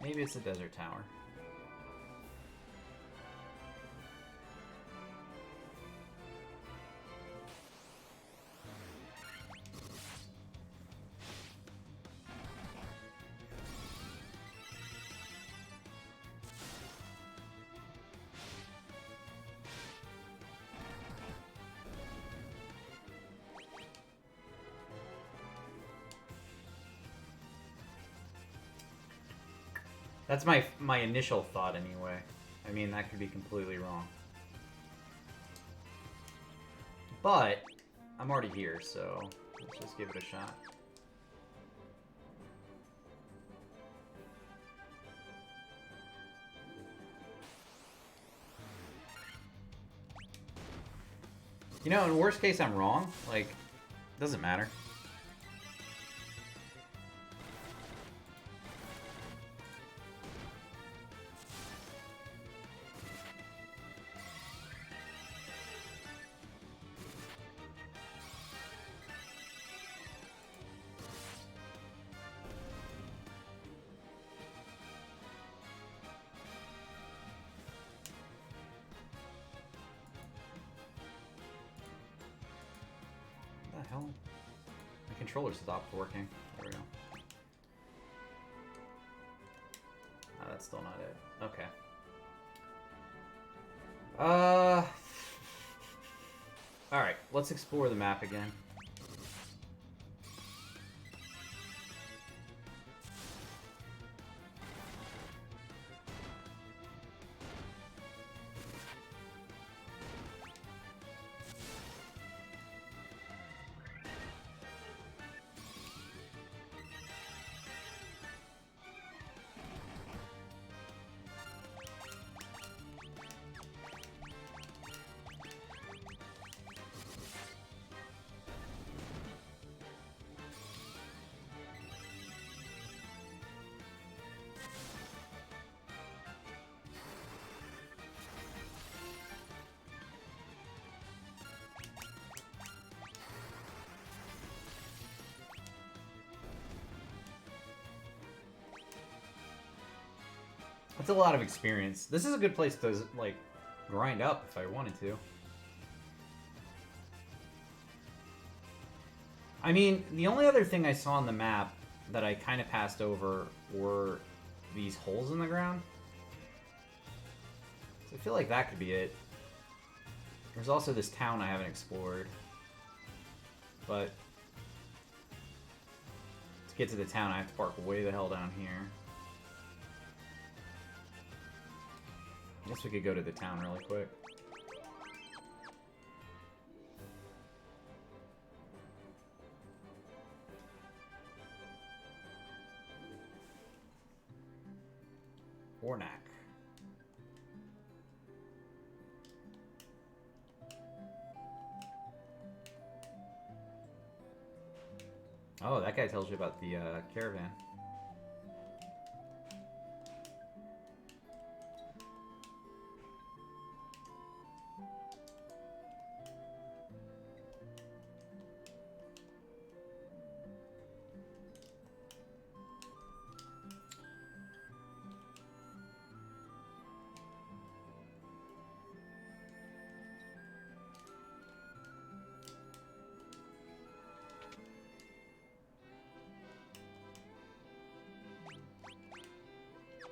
Maybe it's the desert tower. That's my initial thought anyway. I mean, that could be completely wrong. But I'm already here, so let's just give it a shot. You know, in worst case, I'm wrong. Like, doesn't matter. What the hell? My controller stopped working. There we go. Oh, that's still not it. Okay. Alright, let's explore the map again. That's a lot of experience. This is a good place to, like, grind up if I wanted to. I mean, the only other thing I saw on the map that I kind of passed over were these holes in the ground. So I feel like that could be it. There's also this town I haven't explored. But to get to the town, I have to park way the hell down here. I guess we could go to the town really quick. Ornak. Oh, that guy tells you about the caravan.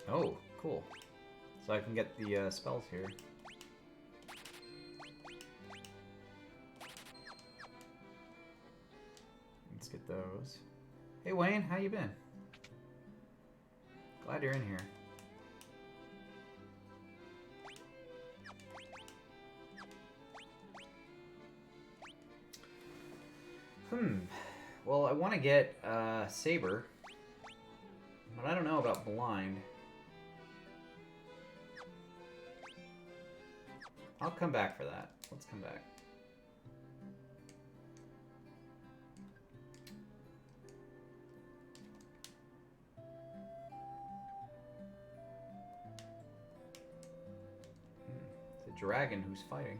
Oh, cool. So I can get the spells here. Let's get those. Hey Wayne, how you been? Glad you're in here. Well, I want to get Saber, but I don't know about Blind. I'll come back for that. Let's come back. It's a dragon who's fighting.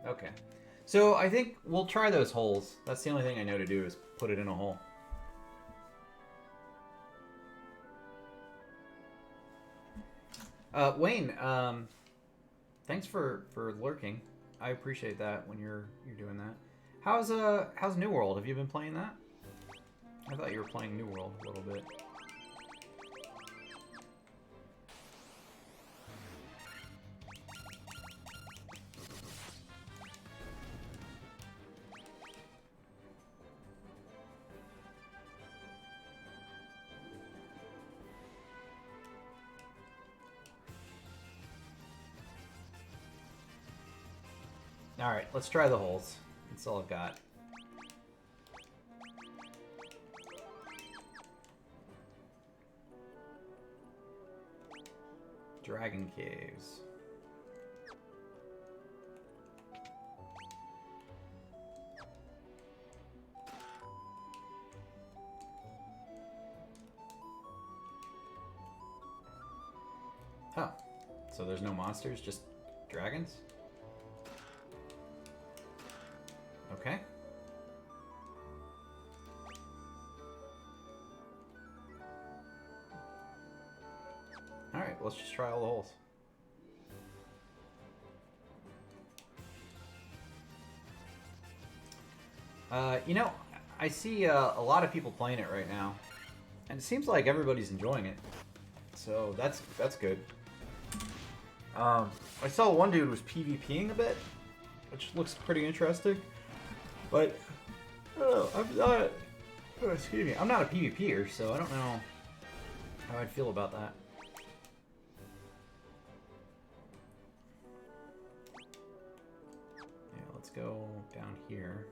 Okay. So I think we'll try those holes. That's the only thing I know to do is put it in a hole. Wayne, thanks for lurking. I appreciate that when you're doing that. How's New World? Have you been playing that? I thought you were playing New World a little bit. Alright, let's try the holes. That's all I've got. Dragon Caves. Oh, so there's no monsters, just dragons? Okay. Alright, let's just try all the holes. You know, I see a lot of people playing it right now, and it seems like everybody's enjoying it. So that's good. I saw one dude was PvPing a bit, which looks pretty interesting. But I don't know, I'm not. Oh, excuse me. I'm not a PvPer, so I don't know how I'd feel about that. Yeah, let's go down here.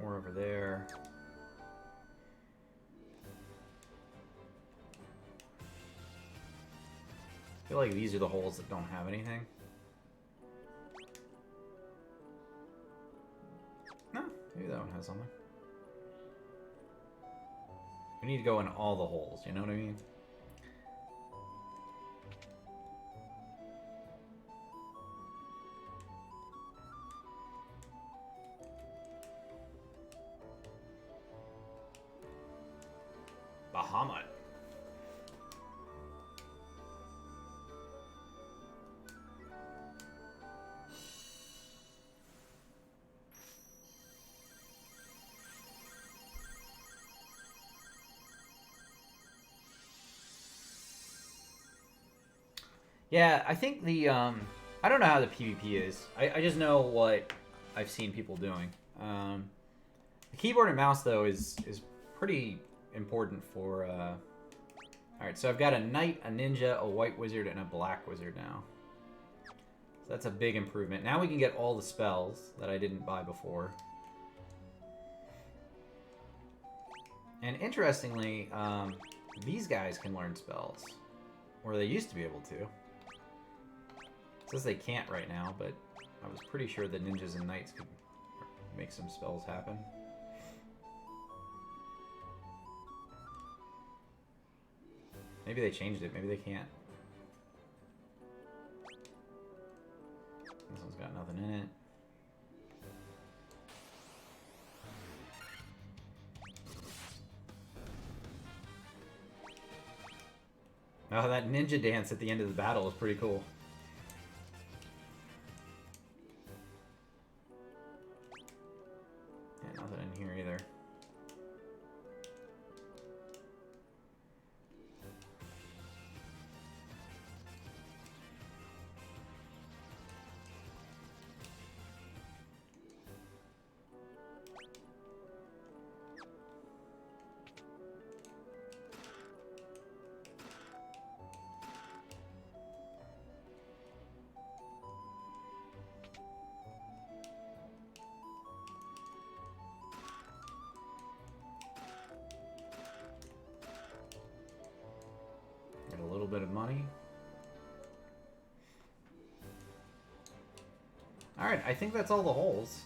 Over there. feel like these are the holes that don't have anything. No, maybe that one has something. We need to go in all the holes, you know what I mean? Bahamut. Yeah, I think the I don't know how the PvP is. I just know what I've seen people doing. The keyboard and mouse though is pretty important for. All right, so I've got a knight, a ninja, a white wizard, and a black wizard now. So that's a big improvement. Now we can get all the spells that I didn't buy before. And interestingly, these guys can learn spells, or they used to be able to. It says they can't right now, but I was pretty sure the ninjas and knights could make some spells happen. Maybe they changed it. Maybe they can't. This one's got nothing in it. Oh, that ninja dance at the end of the battle is pretty cool. Yeah, nothing in here either. Get a little bit of money. Alright, I think that's all the holes.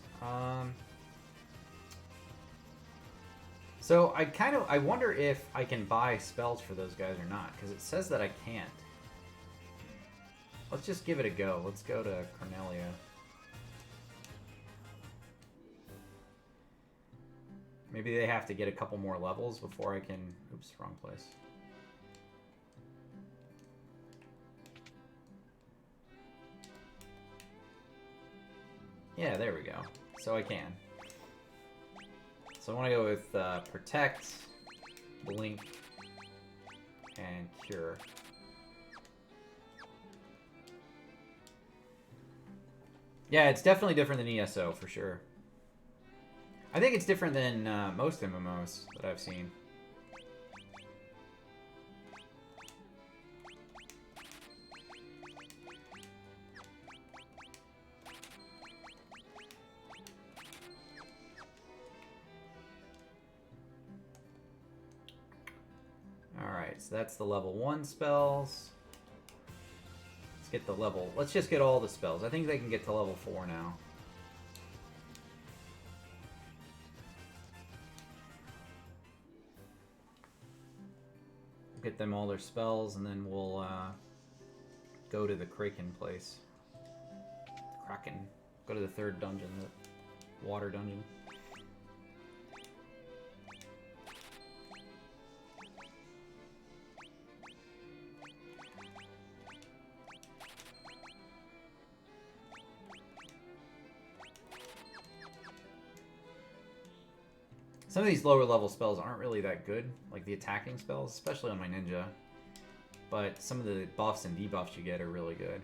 So I wonder if I can buy spells for those guys or not, because it says that I can't. Let's just give it a go. Let's go to Cornelia. Maybe they have to get a couple more levels before I can... Oops, wrong place. Yeah, there we go. So I can. So I want to go with Protect, Blink, and Cure. Yeah, it's definitely different than ESO, for sure. I think it's different than most MMOs that I've seen. Alright, so that's the level 1 spells. Let's get the level... Let's just get all the spells. I think they can get to level 4 now. Get them all their spells, and then we'll go to the Kraken place. Kraken. Go to the 3rd dungeon, the water dungeon. Some of these lower level spells aren't really that good, like the attacking spells, especially on my ninja. But some of the buffs and debuffs you get are really good.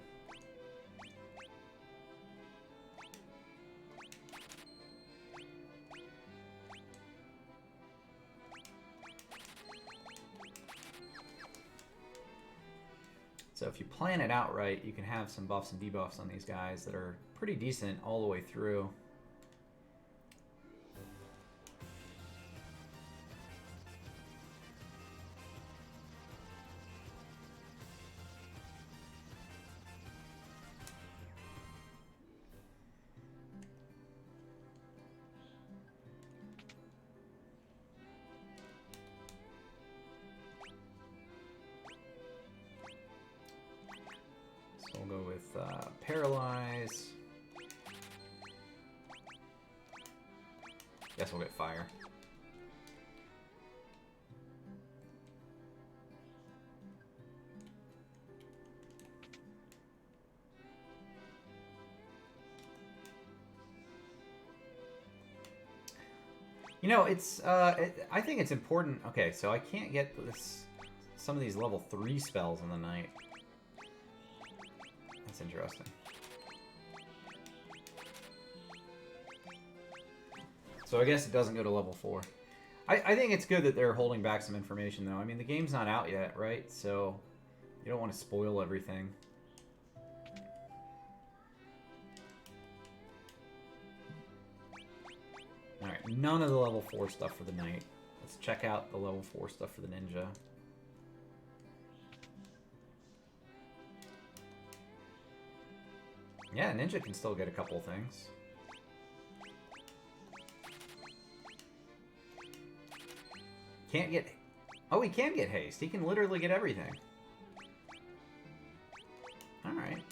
So if you plan it out right, you can have some buffs and debuffs on these guys that are pretty decent all the way through. Paralyze. Guess we'll get Fire. You know, it's, I think it's important. Okay, so I can't get some of these level 3 spells in the night. That's interesting. So I guess it doesn't go to level 4. I think it's good that they're holding back some information, though. I mean, the game's not out yet, right? So you don't want to spoil everything. Alright, none of the level 4 stuff for the knight. Let's check out the level 4 stuff for the ninja. Yeah, ninja can still get a couple things. Can't get... Oh, he can get haste. He can literally get everything. Alright.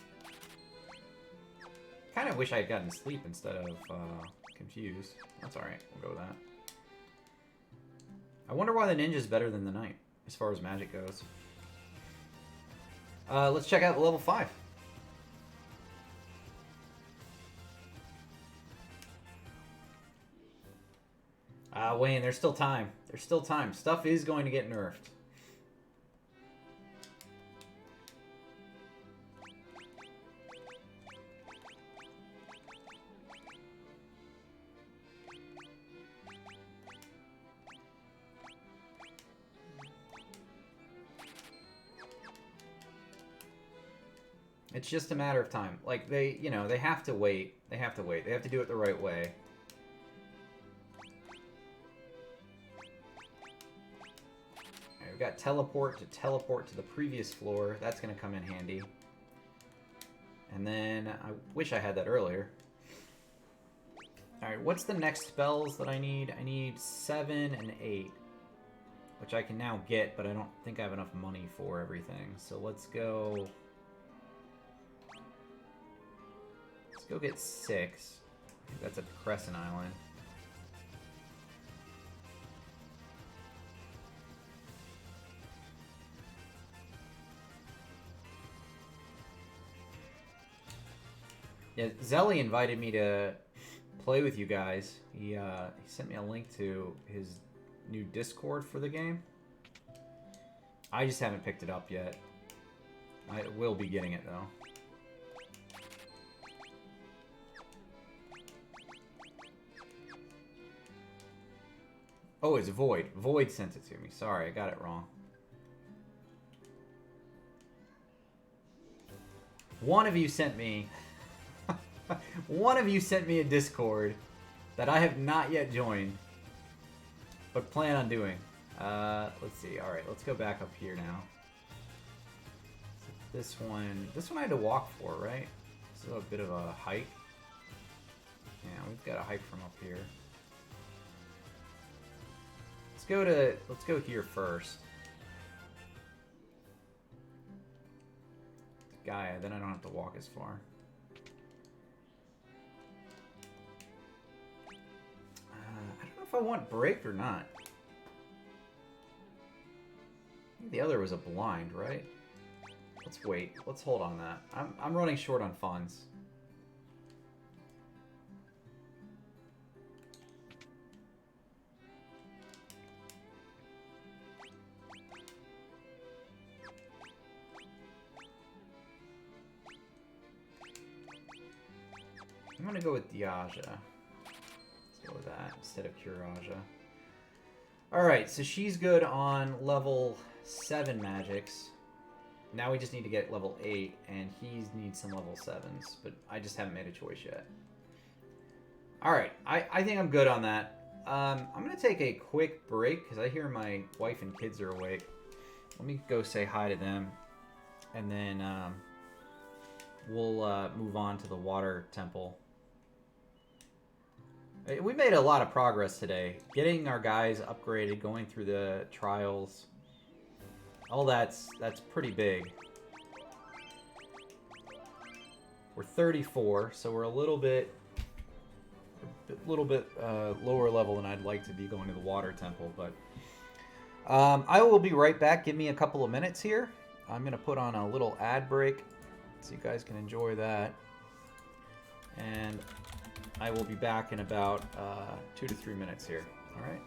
Kind of wish I had gotten sleep instead of confused. That's alright. We'll go with that. I wonder why the ninja's better than the knight, as far as magic goes. Let's check out the level 5. Wayne, there's still time. There's still time. Stuff is going to get nerfed. It's just a matter of time. Like, they, you know, they have to wait. They have to wait. They have to do it the right way. Alright, we've got teleport to the previous floor. That's going to come in handy. And then, I wish I had that earlier. Alright, what's the next spells that I need? I need 7 and 8. Which I can now get, but I don't think I have enough money for everything. So let's go... Let's go get 6. I think that's at the Crescent Island. Yeah, Zelly invited me to play with you guys. He sent me a link to his new Discord for the game. I just haven't picked it up yet. I will be getting it, though. Oh, it's Void. Void sent it to me. Sorry, I got it wrong. One of you sent me... One of you sent me a Discord that I have not yet joined, but plan on doing. Let's see. Alright, let's go back up here now. So this one I had to walk for, right? This is a bit of a hike. Yeah, we've got a hike from up here. Let's go here first. Gaia, then I don't have to walk as far. I don't know if I want break or not. I think the other was a blind, right? Let's wait. Let's hold on that. I'm running short on funds. I'm gonna go with Diaja. Let's go with that instead of Curaja. Alright, so she's good on level 7 magics. Now we just need to get level 8, and he needs some level 7s, but I just haven't made a choice yet. Alright, I think I'm good on that. I'm gonna take a quick break, because I hear my wife and kids are awake. Let me go say hi to them, and then we'll move on to the water temple. We made a lot of progress today. Getting our guys upgraded, going through the trials. All that's pretty big. We're 34, so we're a little bit lower level than I'd like to be going to the water temple, but I will be right back. Give me a couple of minutes here. I'm going to put on a little ad break so you guys can enjoy that. And I will be back in about 2 to 3 minutes here. All right?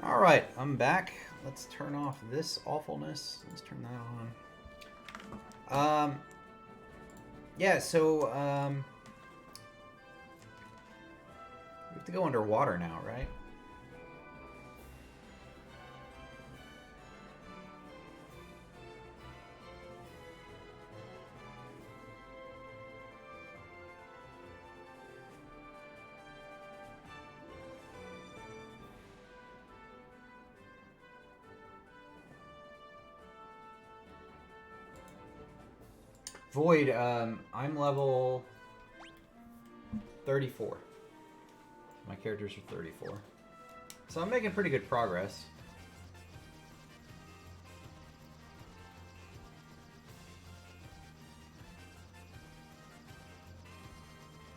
All right, I'm back. Let's turn off this awfulness. Let's turn that on. Yeah, so we have to go underwater now, right? Void, I'm level 34. My characters are 34. So I'm making pretty good progress.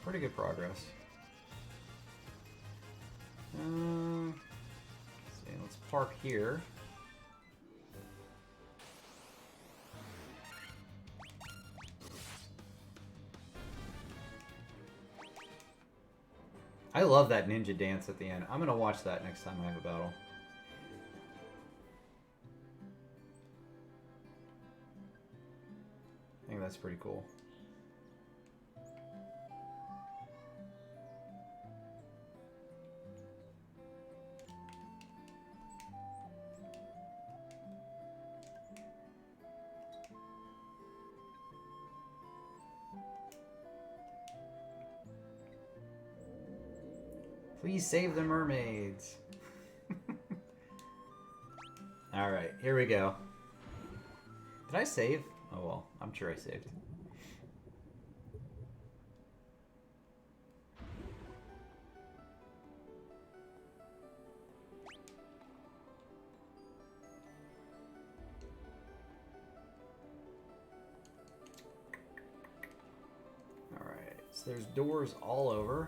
Pretty good progress. Let's see, let's park here. I love that ninja dance at the end. I'm going to watch that next time I have a battle. I think that's pretty cool. Please save the mermaids. Alright, here we go. Did I save? Oh well, I'm sure I saved. Alright, so there's doors all over.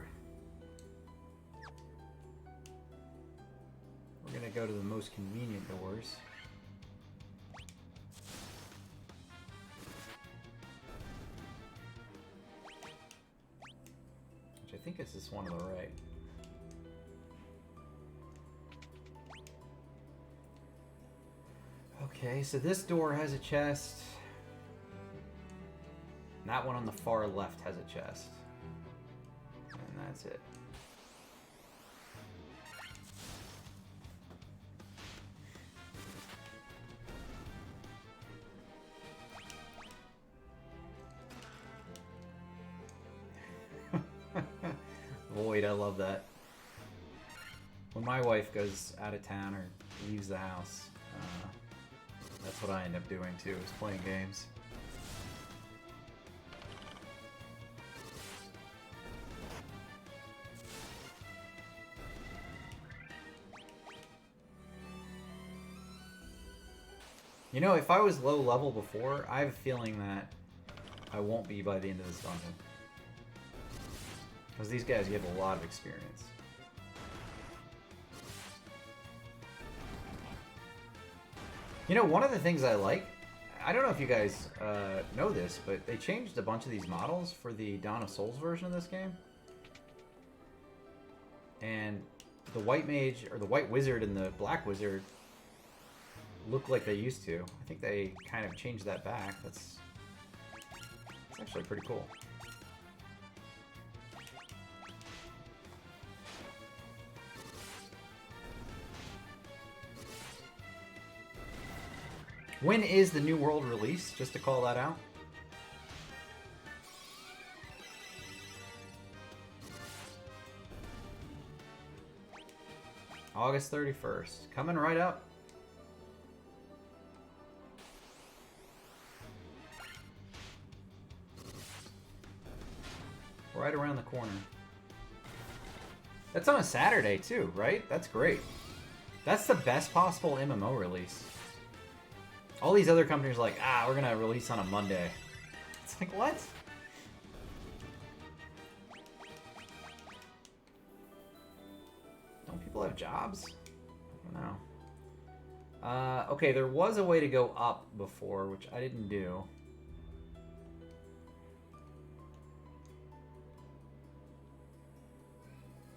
We're gonna go to the most convenient doors. Which I think is this one on the right. Okay, so this door has a chest. And that one on the far left has a chest. And that's it. Void, I love that. When my wife goes out of town or leaves the house, that's what I end up doing too, is playing games. You know, if I was low level before, I have a feeling that I won't be by the end of this dungeon. Because these guys give a lot of experience. You know, one of the things I like, I don't know if you guys know this, but they changed a bunch of these models for the Dawn of Souls version of this game. And the White Mage, or the White Wizard and the Black Wizard look like they used to. I think they kind of changed that back. That's actually pretty cool. When is the New World release? Just to call that out. August 31st. Coming right up. Right around the corner. That's on a Saturday too, right? That's great. That's the best possible MMO release. All these other companies are like, we're gonna release on a Monday. It's like, what? Don't people have jobs? I don't know. Okay, there was a way to go up before, which I didn't do.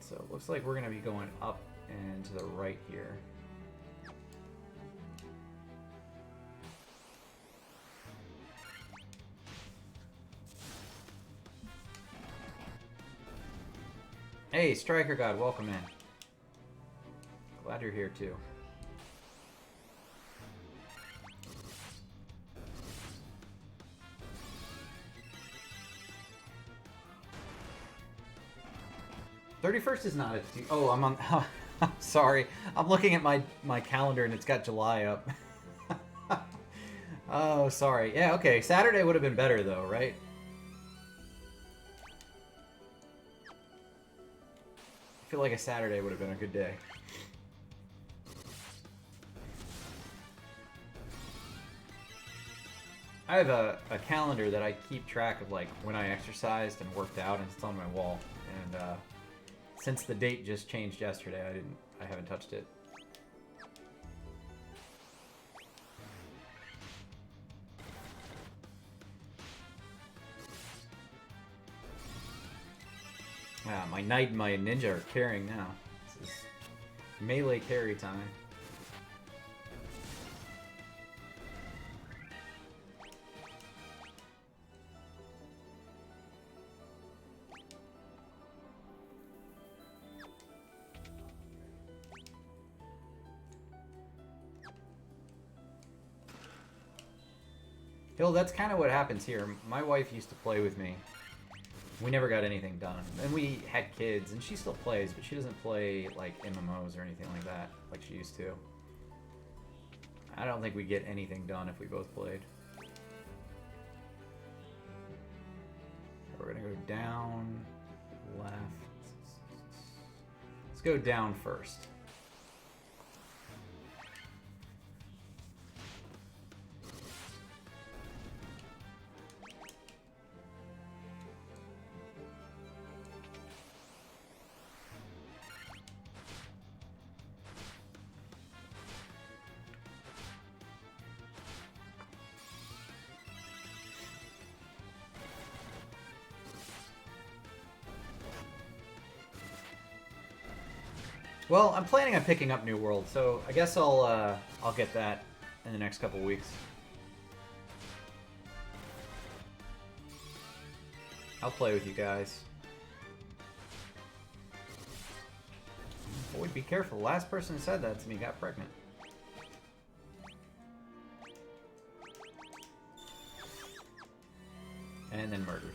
So it looks like we're going to be going up and to the right here. Hey, Striker God, welcome in. Glad you're here too. '31st is not a... Oh, I'm on... I'm sorry. I'm looking at my calendar and it's got July up. Oh, sorry. Yeah, okay. Saturday would have been better though, right? I feel like a Saturday would have been a good day. I have a calendar that I keep track of, like, when I exercised and worked out, and it's on my wall. And since the date just changed yesterday, I haven't touched it. My knight and my ninja are carrying now. This is melee carry time. Hill, that's kind of what happens here. My wife used to play with me. We never got anything done. And we had kids, and she still plays, but she doesn't play, like, MMOs or anything like that, like she used to. I don't think we'd get anything done if we both played. We're gonna go down, left. Let's go down first. Well, I'm planning on picking up New World, so I guess I'll get that in the next couple weeks. I'll play with you guys. Boy, be careful. The last person who said that to me got pregnant. And then murdered.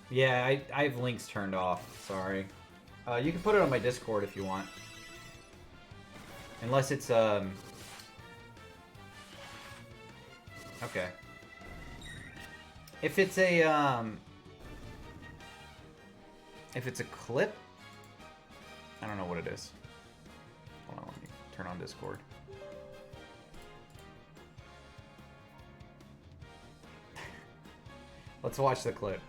Yeah, I have links turned off. Sorry. You can put it on my Discord if you want. Unless it's okay. If it's a clip, I don't know what it is. Hold on, let me turn on Discord. Let's watch the clip.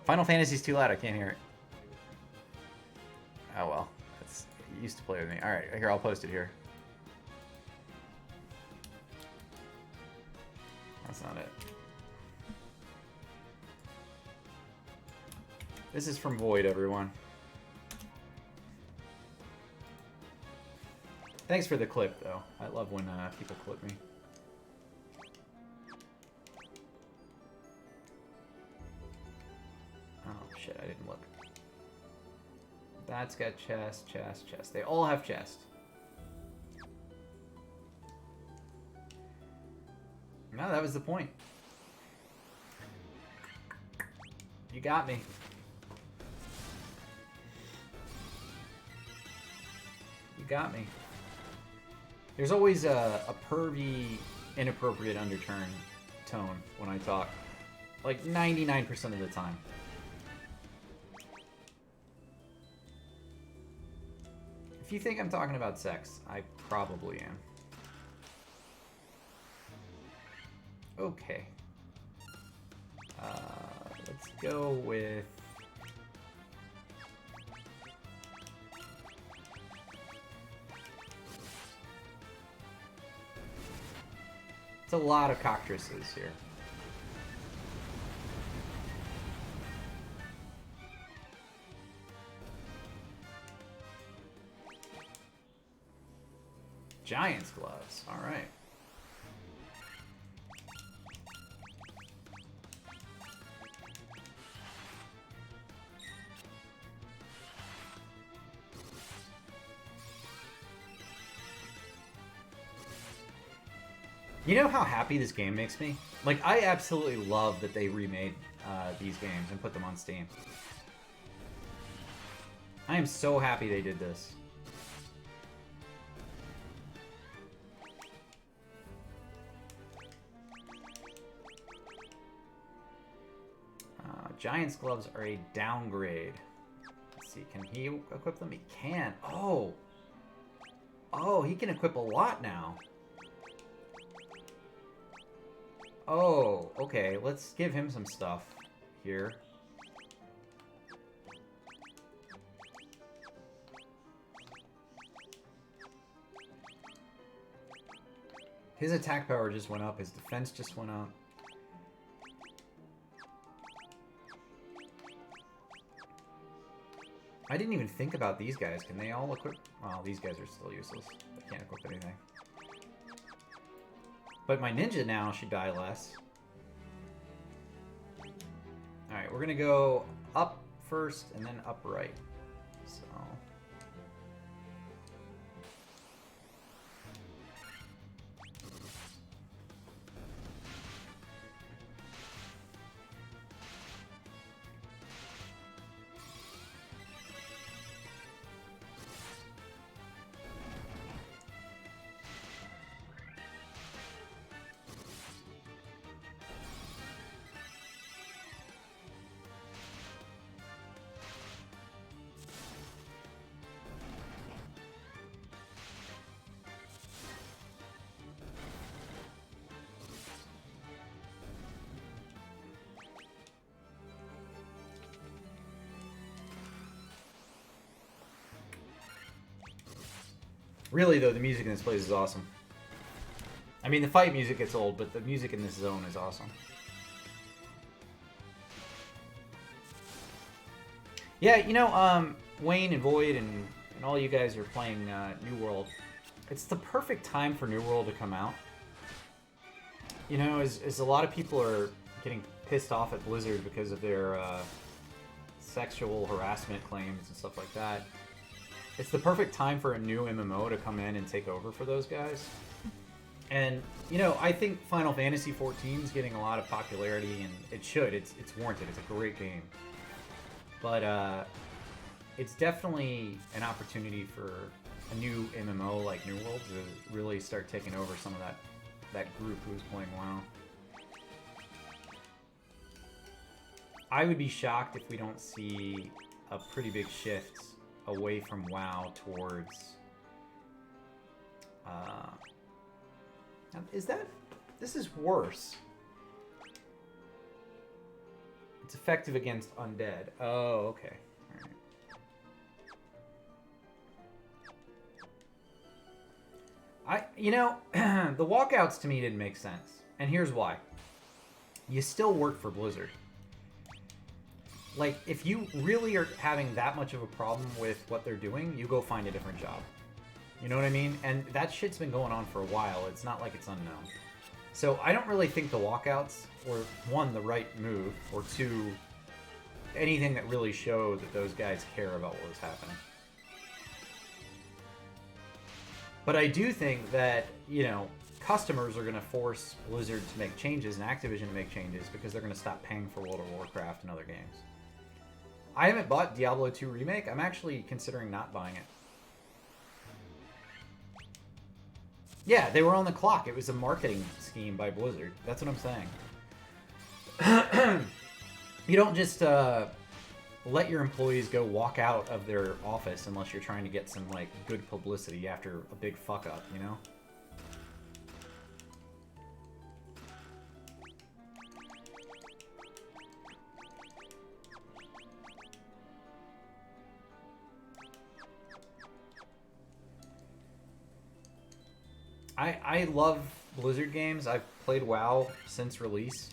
Final Fantasy's too loud, I can't hear it. Oh well, that's, it used to play with me. Alright, here, I'll post it here. That's not it. This is from Void, everyone. Thanks for the clip, though. I love when people clip me. Oh, shit, I didn't look. That's got chest, chest, chest. They all have chest. No, that was the point. You got me. You got me. There's always a pervy, inappropriate undertone tone when I talk. Like 99% of the time. If you think I'm talking about sex, I probably am. Okay. Let's go with... It's a lot of cocktresses here. Giant's gloves, alright. You know how happy this game makes me? Like, I absolutely love that they remade these games and put them on Steam. I am so happy they did this. Giant's gloves are a downgrade. Let's see, can he equip them? He can. Oh! Oh, he can equip a lot now. Oh, okay. Let's give him some stuff here. His attack power just went up. His defense just went up. I didn't even think about these guys. Can they all equip? Well, these guys are still useless. They can't equip anything. But my ninja now should die less. Alright, we're gonna go up first and then up right. So... Really, though, the music in this place is awesome. I mean, the fight music gets old, but the music in this zone is awesome. Yeah, you know, Wayne and Void and all you guys are playing New World. It's the perfect time for New World to come out. You know, as a lot of people are getting pissed off at Blizzard because of their sexual harassment claims and stuff like that. It's the perfect time for a new MMO to come in and take over for those guys. And, you know, I think Final Fantasy XIV is getting a lot of popularity, and it should. It's warranted. It's a great game. But it's definitely an opportunity for a new MMO like New World to really start taking over some of that group who's playing WoW. I would be shocked if we don't see a pretty big shift away from WoW towards... This is worse. It's effective against undead. Oh, okay. Alright. You know, the walkouts to me didn't make sense. And here's why. You still work for Blizzard. Like, if you really are having that much of a problem with what they're doing, you go find a different job. You know what I mean? And that shit's been going on for a while. It's not like it's unknown. So I don't really think the walkouts were, one, the right move, or two, anything that really showed that those guys care about what was happening. But I do think that, you know, customers are going to force Blizzard to make changes and Activision to make changes because they're going to stop paying for World of Warcraft and other games. I haven't bought Diablo 2 Remake. I'm actually considering not buying it. Yeah, they were on the clock. It was a marketing scheme by Blizzard. That's what I'm saying. You don't just let your employees go walk out of their office unless you're trying to get some, like, good publicity after a big fuck-up, you know? I love Blizzard games. I've played WoW since release.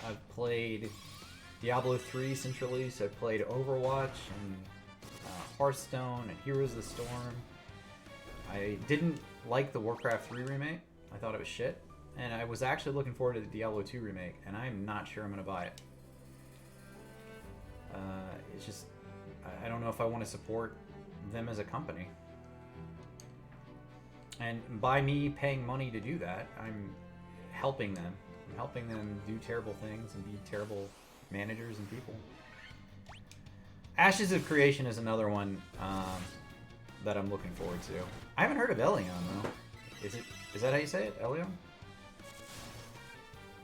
I've played Diablo 3 since release. I've played Overwatch and Hearthstone and Heroes of the Storm. I didn't like the Warcraft 3 remake. I thought it was shit. And I was actually looking forward to the Diablo 2 remake, and I'm not sure I'm going to buy it. It's just, I don't know if I want to support them as a company. And by me paying money to do that, I'm helping them. I'm helping them do terrible things and be terrible managers and people. Ashes of Creation is another one that I'm looking forward to. I haven't heard of Elion, though. Is that how you say it? Elion?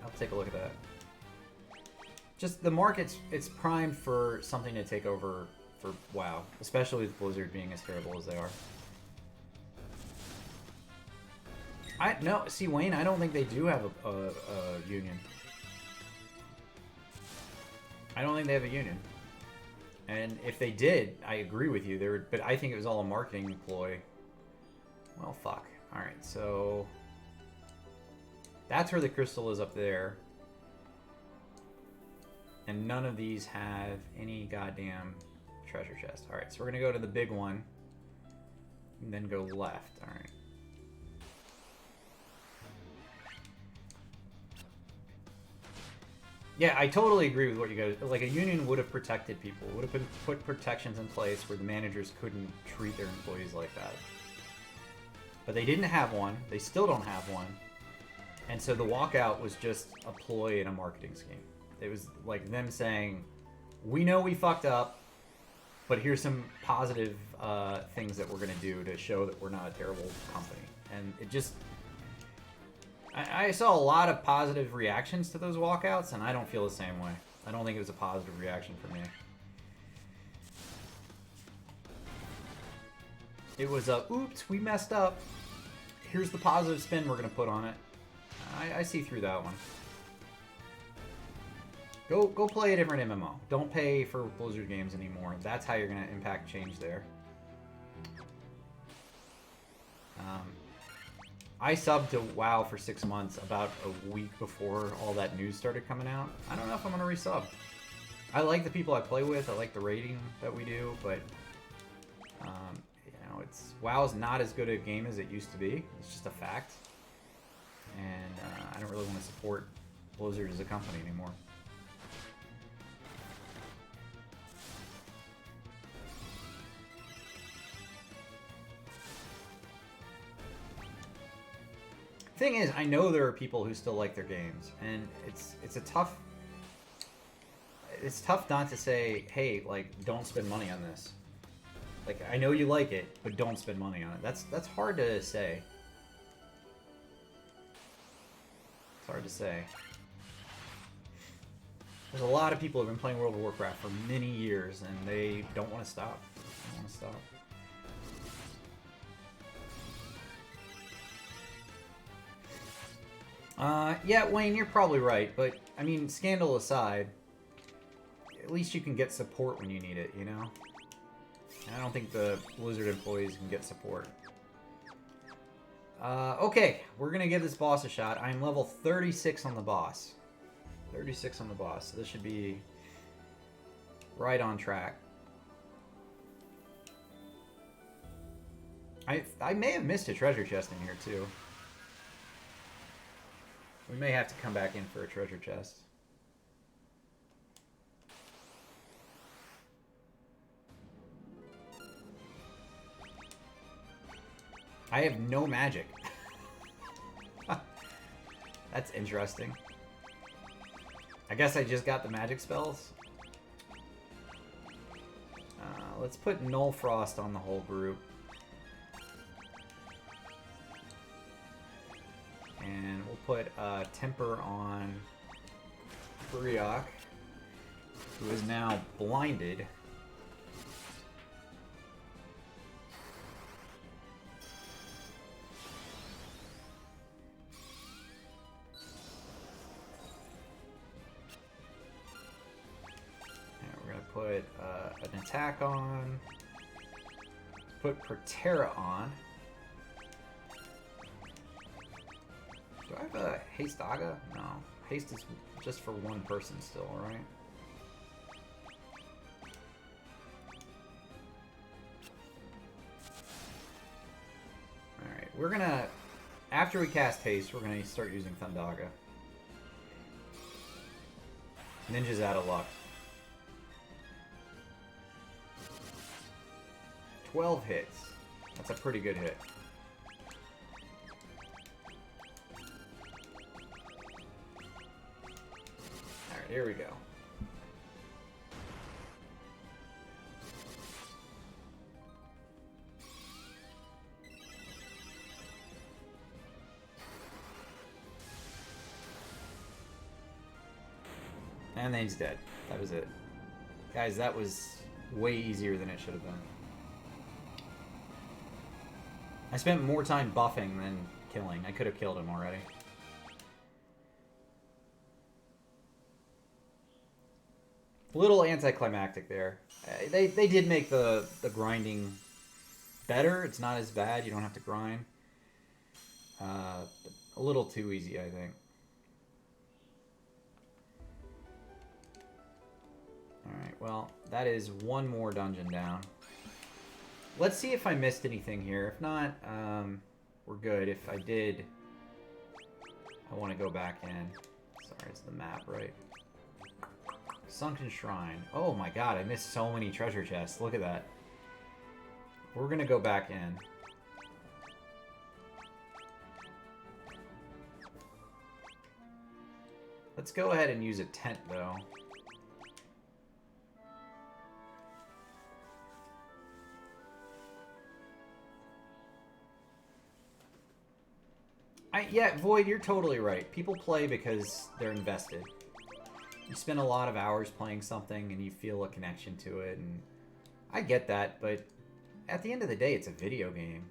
I'll take a look at that. Just the market's primed for something to take over for WoW, especially with Blizzard being as terrible as they are. No, see, Wayne, I don't think they do have a union. I don't think they have a union. And if they did, I agree with you. But I think it was all a marketing ploy. Well, fuck. Alright, so... that's where the crystal is, up there. And none of these have any goddamn treasure chest. Alright, so we're gonna go to the big one. And then go left. Alright. Yeah, I totally agree with what you guys... like, a union would have protected people. Would have put protections in place where the managers couldn't treat their employees like that. But they didn't have one. They still don't have one. And so the walkout was just a ploy and a marketing scheme. It was like them saying, we know we fucked up, but here's some positive things that we're going to do to show that we're not a terrible company. And it just... I saw a lot of positive reactions to those walkouts, and I don't feel the same way. I don't think it was a positive reaction for me. It was a, oops, we messed up. Here's the positive spin we're going to put on it. I see through that one. Go play a different MMO. Don't pay for Blizzard games anymore. That's how you're going to impact change there. I subbed to WoW for 6 months about a week before all that news started coming out. I don't know if I'm going to resub. I like the people I play with. I like the rating that we do, but you know, WoW's not as good a game as it used to be. It's just a fact. And I don't really want to support Blizzard as a company anymore. Thing is, I know there are people who still like their games, and it's tough not to say, hey, like, don't spend money on this. Like, I know you like it, but don't spend money on it. That's hard to say. It's hard to say. There's a lot of people who've been playing World of Warcraft for many years, and they don't want to stop. They don't want to stop. Yeah, Wayne, you're probably right, but, I mean, scandal aside, at least you can get support when you need it, you know? And I don't think the Blizzard employees can get support. Okay, we're gonna give this boss a shot. I'm level 36 on the boss. 36 on the boss, so this should be right on track. I may have missed a treasure chest in here, too. We may have to come back in for a treasure chest. I have no magic. That's interesting. I guess I just got the magic spells. Let's put Null Frost on the whole group. And we'll put Temper on Briok, who is now blinded. And we're going to put an attack on. Put Proterra on. Do I have a Haste Aga? No. Haste is just for one person still, right? Alright, we're gonna... After we cast Haste, we're gonna start using Thundaga. Ninja's out of luck. 12 hits. That's a pretty good hit. Here we go. And then he's dead. That was it. Guys, that was way easier than it should have been. I spent more time buffing than killing. I could have killed him already. A little anticlimactic there. They did make the grinding better. It's not as bad. You don't have to grind. A little too easy, I think. Alright, well, that is one more dungeon down. Let's see if I missed anything here. If not, we're good. If I did, I want to go back in. Sorry, it's the map, right? Sunken Shrine. Oh my god, I missed so many treasure chests. Look at that. We're gonna go back in. Let's go ahead and use a tent, though. Yeah, Void, you're totally right. People play because they're invested. You spend a lot of hours playing something and you feel a connection to it, and I get that, but at the end of the day, it's a video game.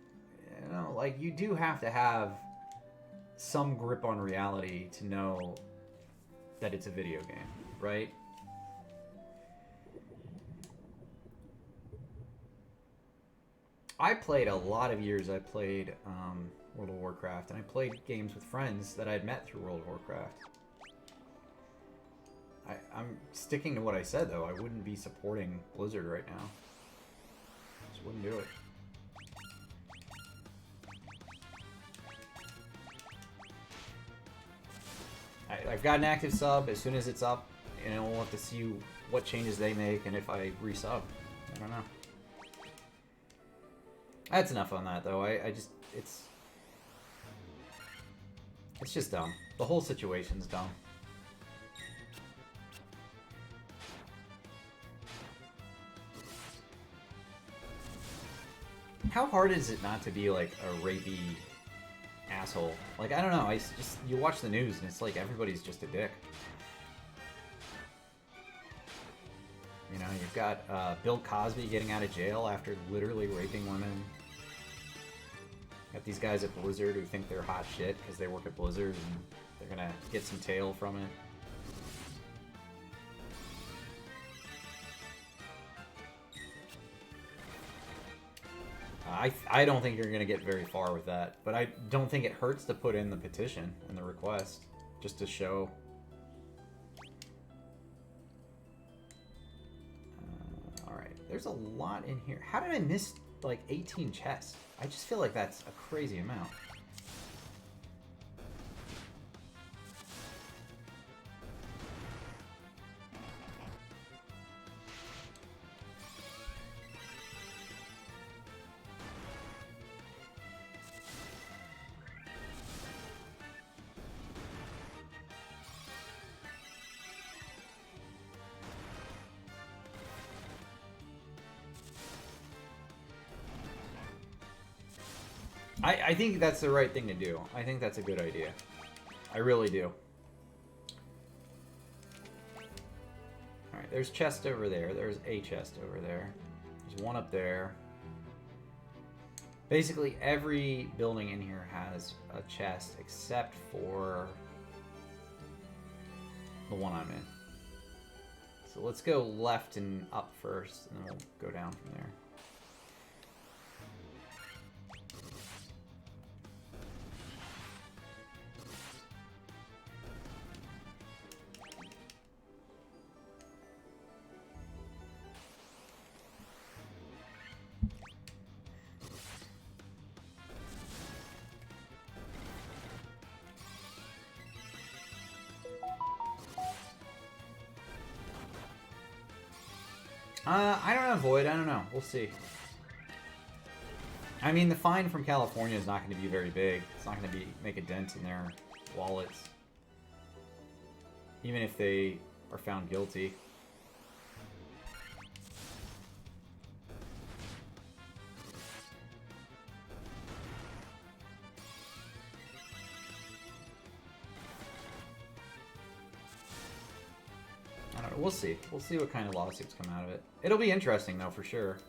You know, like, you do have to have some grip on reality to know that it's a video game, right? I played a lot of years. I played World of Warcraft, and I played games with friends that I'd met through World of Warcraft. I'm sticking to what I said, though. I wouldn't be supporting Blizzard right now. Just wouldn't do it. I I've got an active sub. As soon as it's up, we'll have to see what changes they make and if I resub. I don't know. That's enough on that, though. I just... It's just dumb. The whole situation's dumb. How hard is it not to be, like, a rapey asshole? Like, I don't know. You watch the news and it's like everybody's just a dick. You know, you've got Bill Cosby getting out of jail after literally raping women. Got these guys at Blizzard who think they're hot shit because they work at Blizzard and they're gonna get some tail from it. I don't think you're gonna get very far with that, but I don't think it hurts to put in the petition and the request just to show. Alright, there's a lot in here. How did I miss like 18 chests? I just feel like that's a crazy amount. I think that's the right thing to do. I think that's a good idea. I really do. Alright, there's chest over there. There's a chest over there. There's one up there. Basically, every building in here has a chest except for the one I'm in. So let's go left and up first, and then we'll go down from there. I don't know, Void. I don't know. We'll see. I mean, the fine from California is not going to be very big. It's not going to make a dent in their wallets. Even if they are found guilty. I don't know. We'll see. We'll see what kind of lawsuits come out of it. It'll be interesting, though, for sure.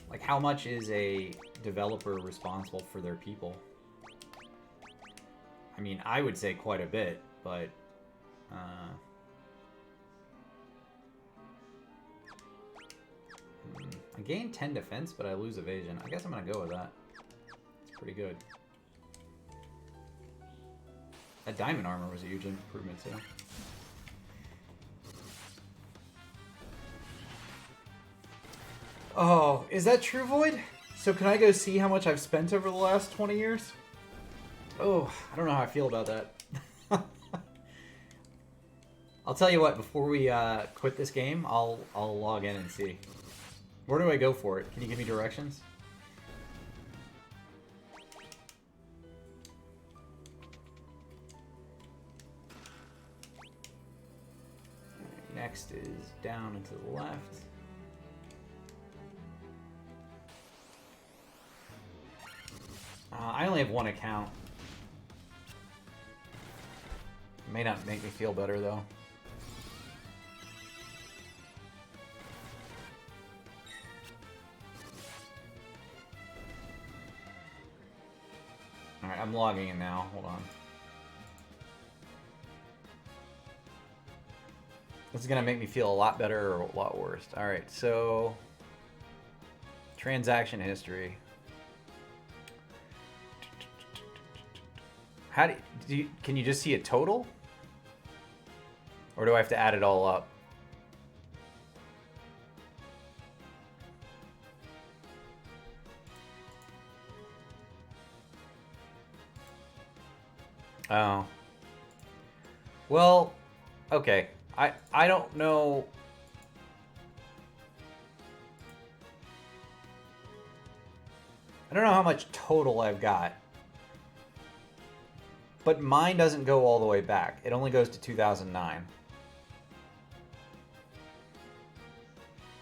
Like, how much is a developer responsible for their people? I mean, I would say quite a bit, but... I gain 10 defense, but I lose evasion. I guess I'm gonna go with that. It's pretty good. That diamond armor was a huge improvement, too. Oh, is that true, Void? So can I go see how much I've spent over the last 20 years? Oh, I don't know how I feel about that. I'll tell you what, before we quit this game, I'll log in and see. Where do I go for it? Can you give me directions? Next is down and to the left. I only have one account. May not make me feel better, though. Alright, I'm logging in now. Hold on. This is going to make me feel a lot better or a lot worse. Alright, so... Transaction history. How can you just see a total? Or do I have to add it all up? Oh. Well, okay. I don't know. I don't know how much total I've got. But mine doesn't go all the way back. It only goes to 2009.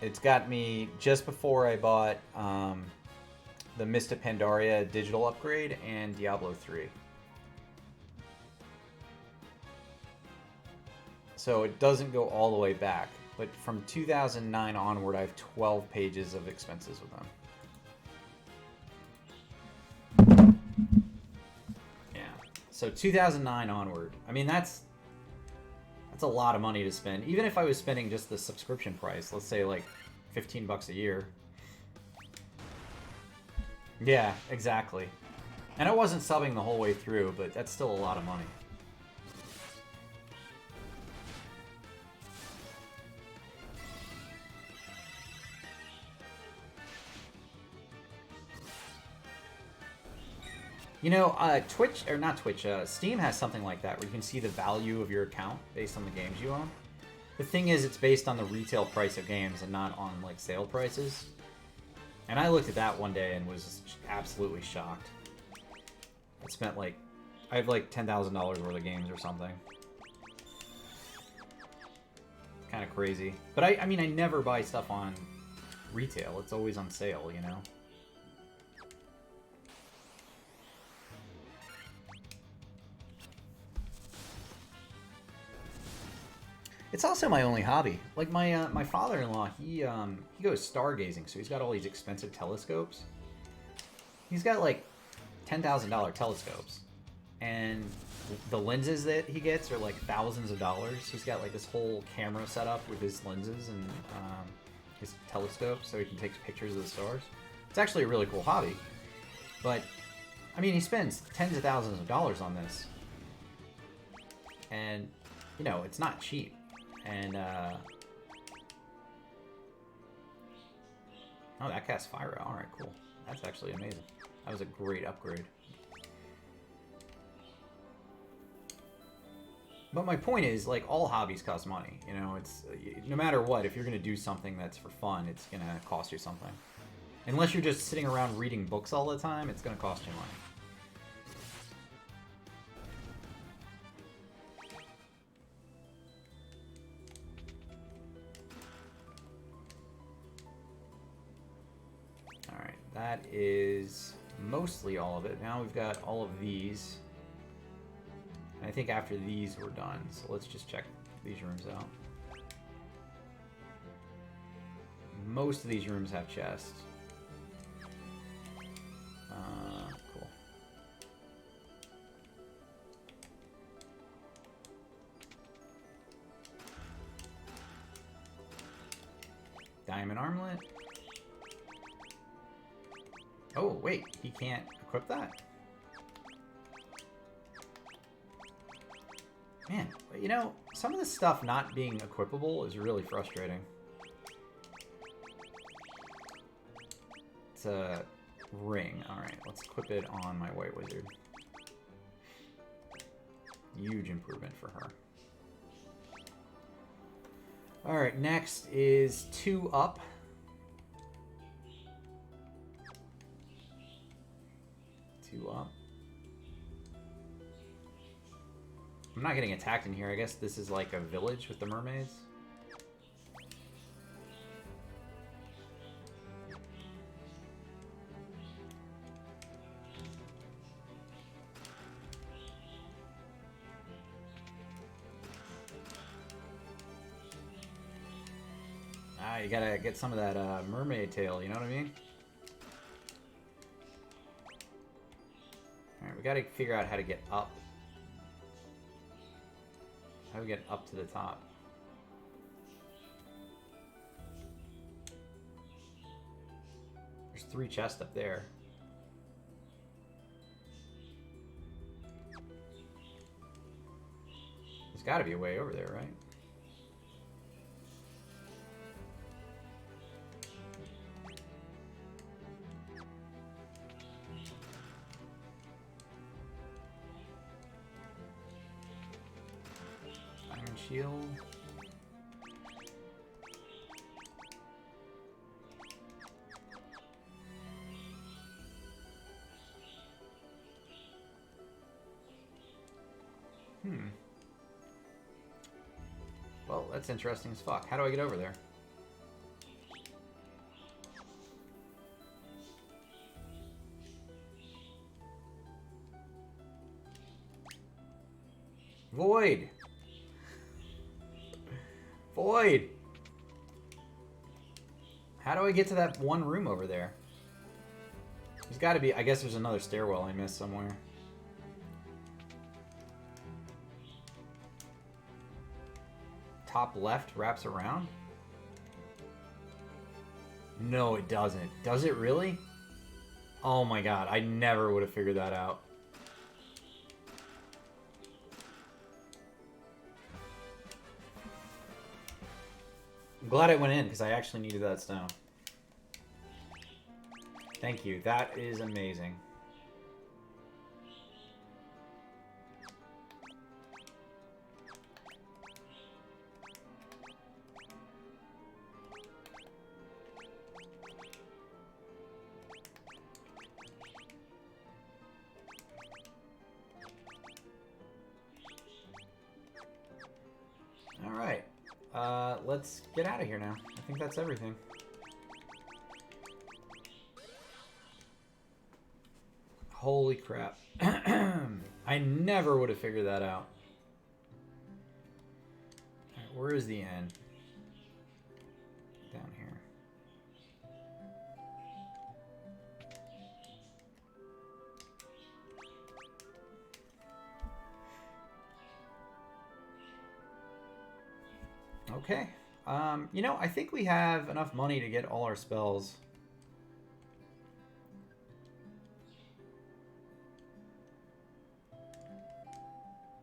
It's got me just before I bought the Mists of Pandaria digital upgrade and Diablo 3. So it doesn't go all the way back. But from 2009 onward, I have 12 pages of expenses with them. Yeah. So 2009 onward. I mean, that's a lot of money to spend. Even if I was spending just the subscription price, let's say like $15 a year. Yeah, exactly. And I wasn't subbing the whole way through, but that's still a lot of money. You know, Twitch, or not Twitch, Steam has something like that where you can see the value of your account based on the games you own. The thing is, it's based on the retail price of games and not on, like, sale prices. And I looked at that one day and was absolutely shocked. I spent, like, I have, like, $10,000 worth of games or something. Kind of crazy. But I mean, I never buy stuff on retail. It's always on sale, you know? It's also my only hobby. Like my father-in-law, he goes stargazing, so he's got all these expensive telescopes. He's got like $10,000 telescopes, and the lenses that he gets are like thousands of dollars. He's got like this whole camera set up with his lenses and his telescope, so he can take pictures of the stars. It's actually a really cool hobby, but I mean, he spends tens of thousands of dollars on this, and you know, it's not cheap. And, oh, that casts fire. Alright, cool. That's actually amazing. That was a great upgrade. But my point is, like, all hobbies cost money. You know, it's, no matter what, if you're going to do something that's for fun, it's going to cost you something. Unless you're just sitting around reading books all the time, it's going to cost you money. That is mostly all of it. Now we've got all of these. And I think after these we're done. So let's just check these rooms out. Most of these rooms have chests. Cool. Diamond armlet. Oh, wait, he can't equip that? Man, you know, some of this stuff not being equipable is really frustrating. It's a ring. Alright, let's equip it on my White Wizard. Huge improvement for her. Alright, next is 2 up. Up. I'm not getting attacked in here. I guess this is like a village with the mermaids. Ah, you gotta get some of that mermaid tail, you know what I mean? Alright, we gotta figure out how to get up. How do we get up to the top? There's 3 chests up there. There's gotta be a way over there, right? Well, that's interesting as fuck. How do I get over there? Void! Void! How do I get to that one room over there? There's gotta be... I guess there's another stairwell I missed somewhere. Top left wraps around? No, it doesn't. Does it really? Oh my god, I never would have figured that out. I'm glad I went in, because I actually needed that stone. Thank you. That is amazing. Alright. Let's get out of here now. I think that's everything. Holy crap. I never would have figured that out. Alright, where is the end? Down here. Okay. You know, I think we have enough money to get all our spells.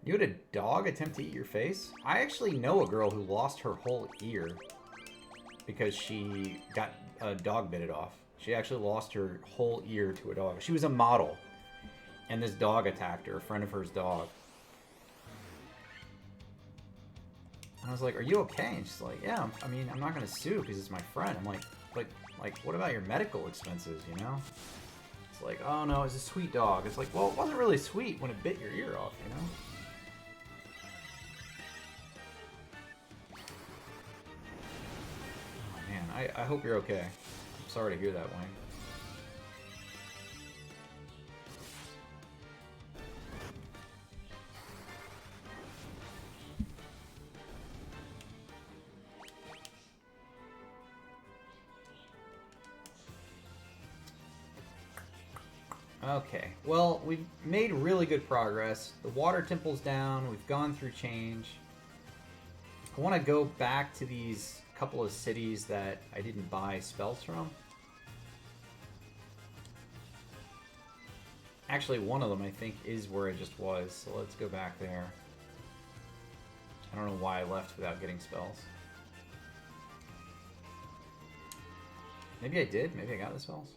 You had a dog attempt to eat your face? I actually know a girl who lost her whole ear because she got a dog bit it off. She actually lost her whole ear to a dog. She was a model, and this dog attacked her, a friend of hers dog. And I was like, are you okay? And she's like, yeah, I mean, I'm not going to sue because it's my friend. I'm like, what about your medical expenses, you know? It's like, oh no, it's a sweet dog. It's like, well, it wasn't really sweet when it bit your ear off, you know? Oh man, I hope you're okay. I'm sorry to hear that, Wayne. Okay, well, we've made really good progress. The water temple's down, we've gone through change. I want to go back to these couple of cities that I didn't buy spells from. Actually, one of them, I think, is where I just was, so let's go back there. I don't know why I left without getting spells. Maybe I did, maybe I got the spells.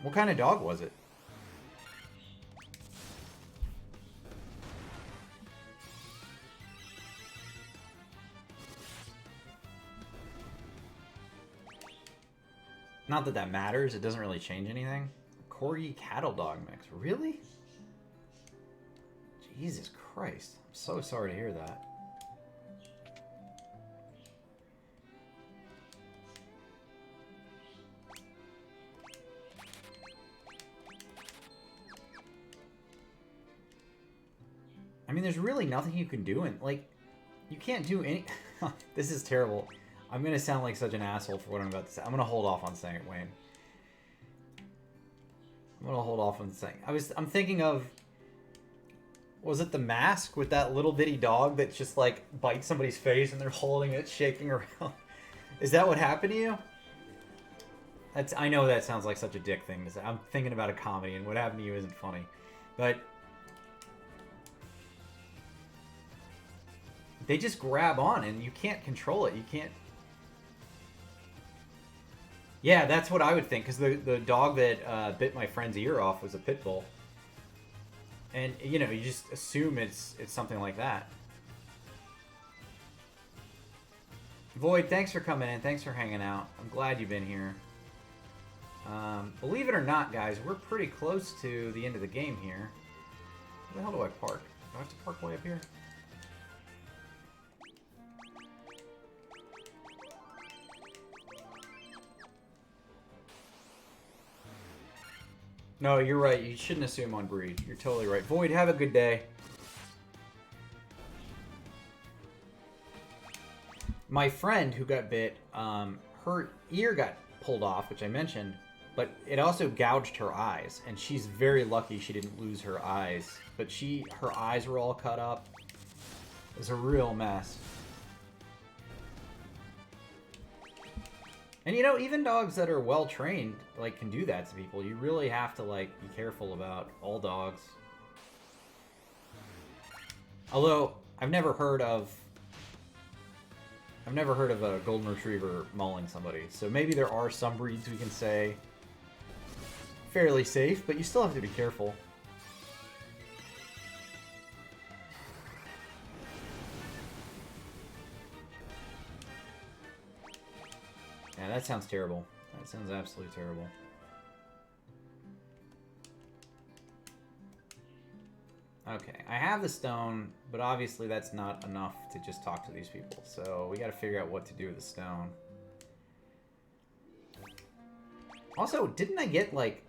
What kind of dog was it? Not that that matters, it doesn't really change anything. Corgi cattle dog mix, really? Jesus Christ, I'm so sorry to hear that. I mean, there's really nothing you can do, and like, you can't do any. This is terrible. I'm gonna sound like such an asshole for what I'm about to say. I'm gonna hold off on saying it, Wayne. I'm gonna hold off on saying. I'm thinking of. Was it The Mask with that little bitty dog that just like bites somebody's face and they're holding it, shaking around? Is that what happened to you? I know that sounds like such a dick thing to say. I'm thinking about a comedy, and what happened to you isn't funny, but. They just grab on and you can't control it. You can't. Yeah, that's what I would think. Because the dog that bit my friend's ear off was a pit bull. And you know, you just assume it's something like that. Void, thanks for coming in. Thanks for hanging out. I'm glad you've been here. Believe it or not, guys, we're pretty close to the end of the game here. Where the hell do I park? Do I have to park way up here? No, you're right. You shouldn't assume on breed. You're totally right. Void, have a good day. My friend who got bit, her ear got pulled off, which I mentioned, but it also gouged her eyes, and she's very lucky she didn't lose her eyes. But her eyes were all cut up. It was a real mess. And you know, even dogs that are well trained, like, can do that to people. You really have to, like, be careful about all dogs. Although, I've never heard of a golden retriever mauling somebody. So maybe there are some breeds we can say fairly safe, but you still have to be careful. Yeah, that sounds terrible. That sounds absolutely terrible. Okay, I have the stone, but obviously that's not enough to just talk to these people. So we gotta figure out what to do with the stone. Also, didn't I get, like...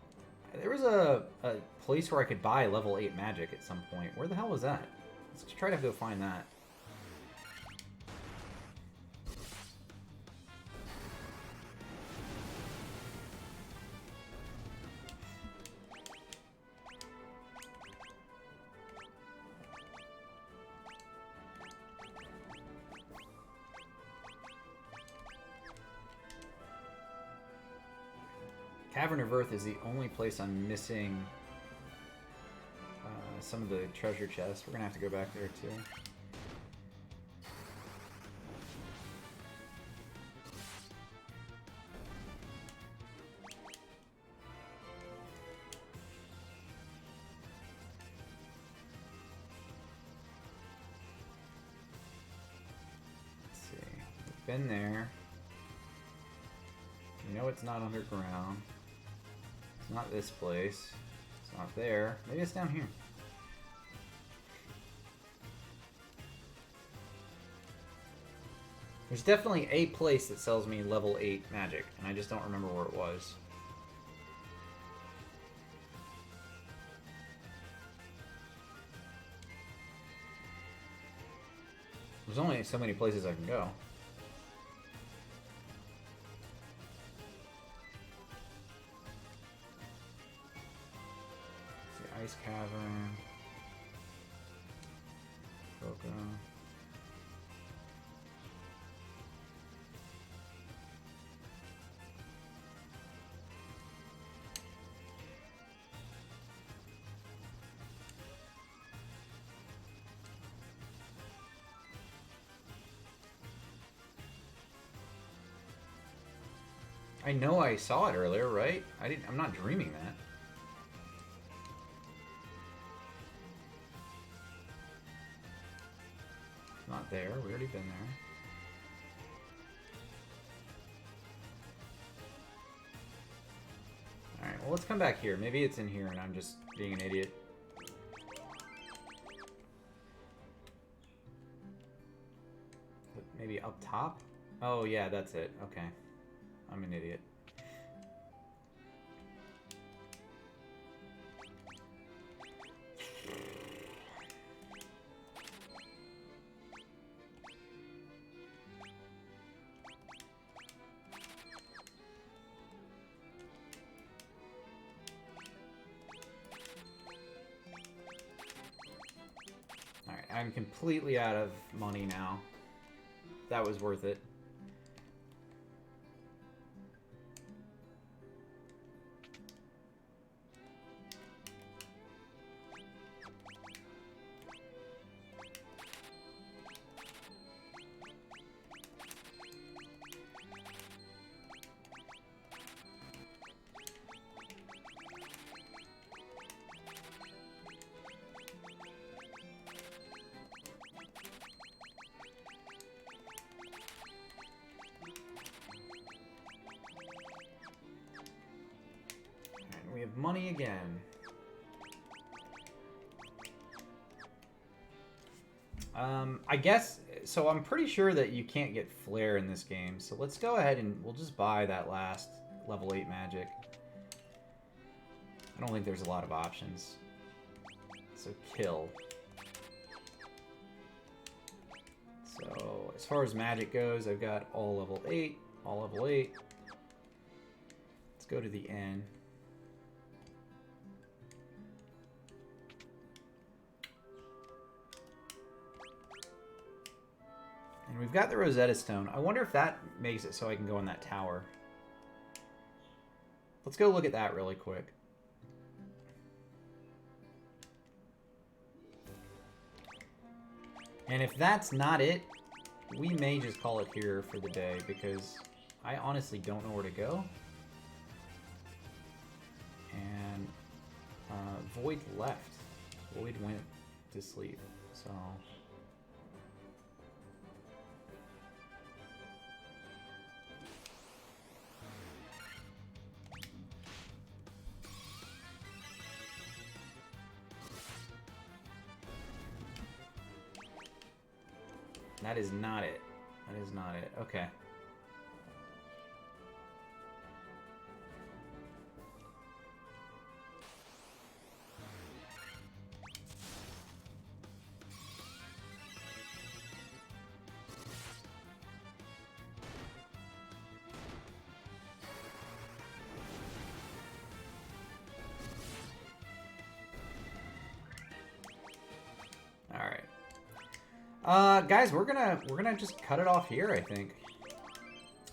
There was a place where I could buy level 8 magic at some point. Where the hell was that? Let's try to go find that. Cavern of Earth is the only place I'm missing some of the treasure chests. We're gonna have to go back there too. Let's see. We've been there. We know it's not underground. It's not this place. It's not there. Maybe it's down here. There's definitely a place that sells me level 8 magic, and I just don't remember where it was. There's only so many places I can go. Ice Cavern. Boca. I know I saw it earlier, right? I'm not dreaming that. Not there. We already been there. Alright, well, let's come back here. Maybe it's in here and I'm just being an idiot. Maybe up top? Oh, yeah, that's it. Okay. I'm an idiot. Alright, I'm completely out of money now. That was worth it. money again. I guess, so I'm pretty sure that you can't get Flare in this game. So let's go ahead and we'll just buy that last level 8 magic. I don't think there's a lot of options. So kill. So as far as magic goes, I've got all level 8, all level 8. Let's go to the end. And we've got the Rosetta Stone. I wonder if that makes it so I can go in that tower. Let's go look at that really quick. And if that's not it, we may just call it here for the day because I honestly don't know where to go. And Void left. Void went to sleep, so... That is not it. That is not it. Okay. Guys, we're gonna just cut it off here, I think.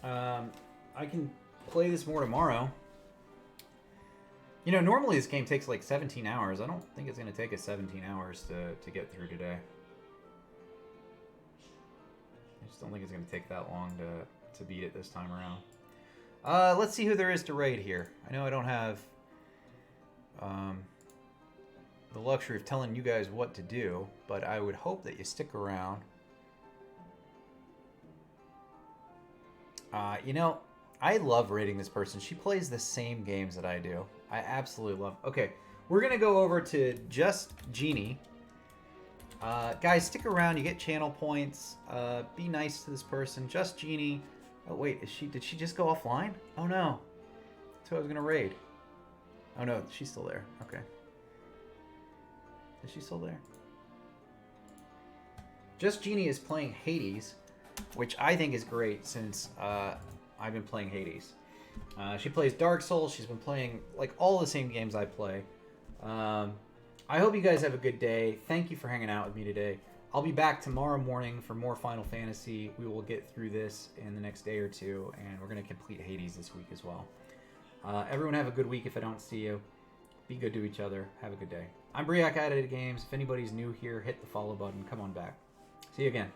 I can play this more tomorrow. You know, normally this game takes like 17 hours. I don't think it's gonna take us 17 hours to get through today. I just don't think it's gonna take that long to beat it this time around. Let's see who there is to raid here. I know I don't have the luxury of telling you guys what to do, but I would hope that you stick around. You know, I love rating this person. She plays the same games that I do. I absolutely love. Okay, we're gonna go over to Just Genie. Guys, stick around. You get channel points. Be nice to this person. Just Genie. Oh wait, did she just go offline? Oh no. That's who I was gonna raid. Oh no, she's still there. Okay. Is she still there? Just Genie is playing Hades, which I think is great since I've been playing Hades. She plays Dark Souls. She's been playing like all the same games I play. I hope you guys have a good day. Thank you for hanging out with me today. I'll be back tomorrow morning for more Final Fantasy. We will get through this in the next day or two, and we're going to complete Hades this week as well. Everyone have a good week if I don't see you. Be good to each other. Have a good day. I'm Briac Edited Games. If anybody's new here, hit the follow button. Come on back. See you again.